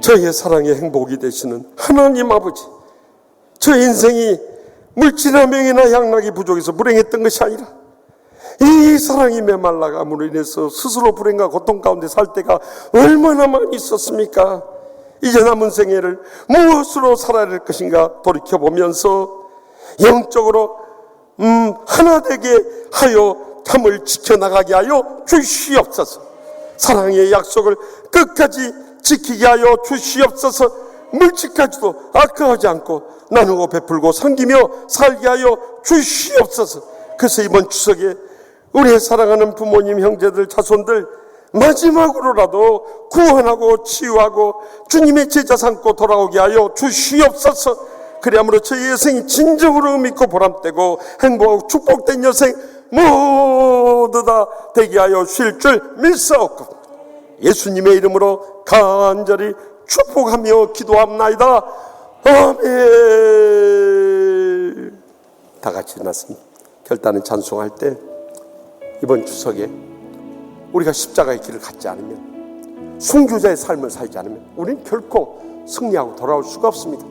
저의 사랑의 행복이 되시는 하나님 아버지, 저 인생이 물질이나 명예나 양락이 부족해서 불행했던 것이 아니라 이 사랑이 메말라감으로 인해서 스스로 불행과 고통 가운데 살 때가 얼마나 많이 있었습니까? 이제 남은 생애를 무엇으로 살아야 할 것인가 돌이켜보면서 영적으로 하나 되게 하여 담을 지켜나가게 하여 주시옵소서. 사랑의 약속을 끝까지 지키게 하여 주시옵소서. 물질까지도 아까워하지 않고 나누고 베풀고 섬기며 살게 하여 주시옵소서. 그래서 이번 추석에 우리의 사랑하는 부모님, 형제들, 자손들 마지막으로라도 구원하고 치유하고 주님의 제자 삼고 돌아오게 하여 주시옵소서. 그리함으로 저희 여생이 진정으로 의미있고 보람되고 행복하고 축복된 여생 모두 다 되게 하여 주실 줄 믿사옵고 예수님의 이름으로 간절히 축복하며 기도합나이다. 아멘. 다 같이 일어났습니다. 결단은 찬송할 때 이번 추석에 우리가 십자가의 길을 갖지 않으면, 순교자의 삶을 살지 않으면 우리는 결코 승리하고 돌아올 수가 없습니다.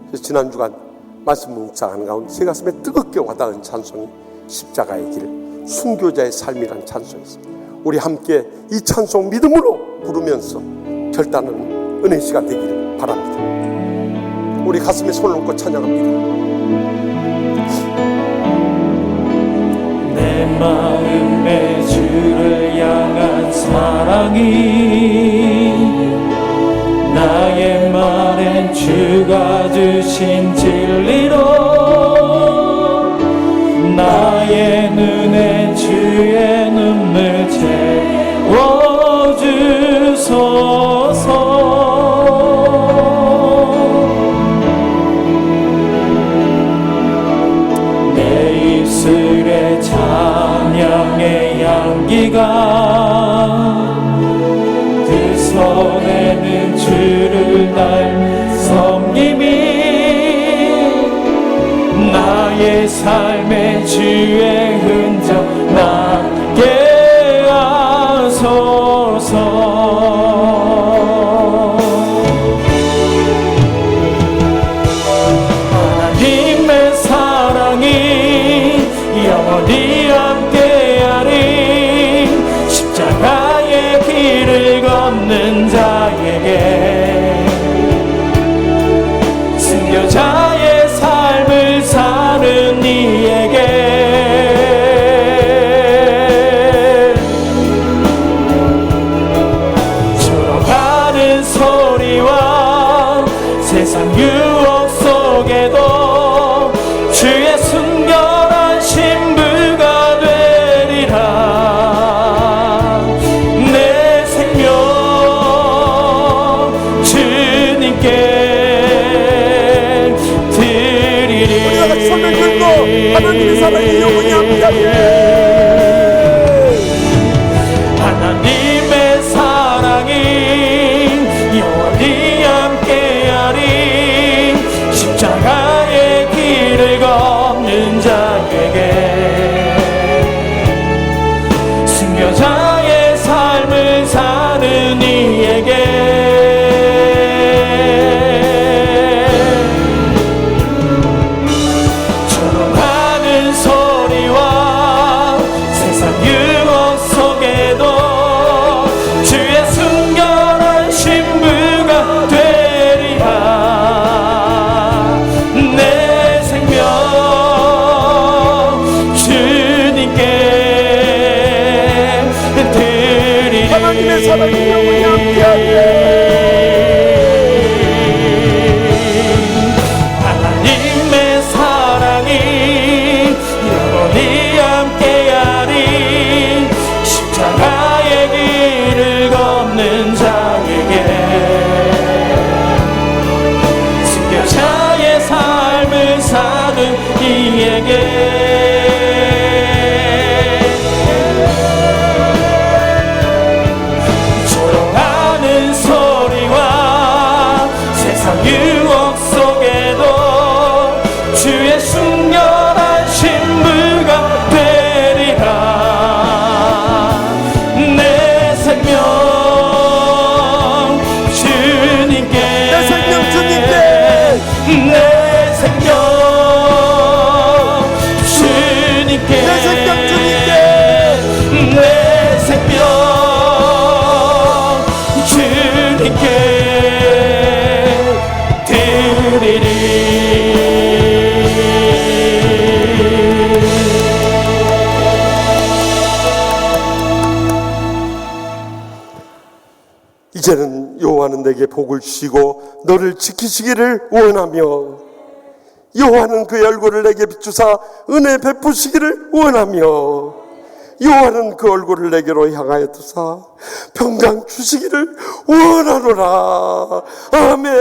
그래서 지난 주간 말씀 묵상하는 가운데 제 가슴에 뜨겁게 와닿은 찬송이 십자가의 길, 순교자의 삶이라는 찬송이었습니다. 우리 함께 이 찬송 믿음으로 부르면서 결단하는 은혜 시간 되기를 바랍니다. 우리 가슴에 손을 얹고 찬양합니다. 내 마음에 주를 향한 사랑이 나의 말엔 주가 주신 진리로 나의 눈에 주의 눈물 채워주소서. 내 입술에 찬양의 향기가 그 손에는 주를 날 섬김이 나의 삶에 주의 흔적 나게 하소서. 하나님의 사랑이 영원히 함께하리. 십자가의 길을 걷는 자에게 순교자의 삶을 사는 이에게 졸업하는 소리와 세상 유혹 속에도 주의 순결한 신부가 되리라. 내 생명 주님께 드리리. 우리가 같이 손을 들고 하나님의 사랑이 영원히 함께하리. 하나님의 사랑이 영원히 함께하리. 십자가의 길을 걷는 자에게 순교자의 삶을 사는 이에게 조롱하는 소리와 사는 이에게 조롱하는 소리와 세상 유혹 속에도 주의 순결한 신부가 되리라. 내 생명 주님께, 내 생명 주님께, 내 생명 주님께, 내 생명 주님께, 내 생명 주님께 드리리. 이제는 여호와는 내게 복을 주시고 너를 지키시기를 원하며 여호와는 그의 얼굴을 내게 비추사 은혜 베푸시기를 원하며 여호와는 그 얼굴을 내게로 향하여 두사 평강 주시기를 원하노라. 아멘.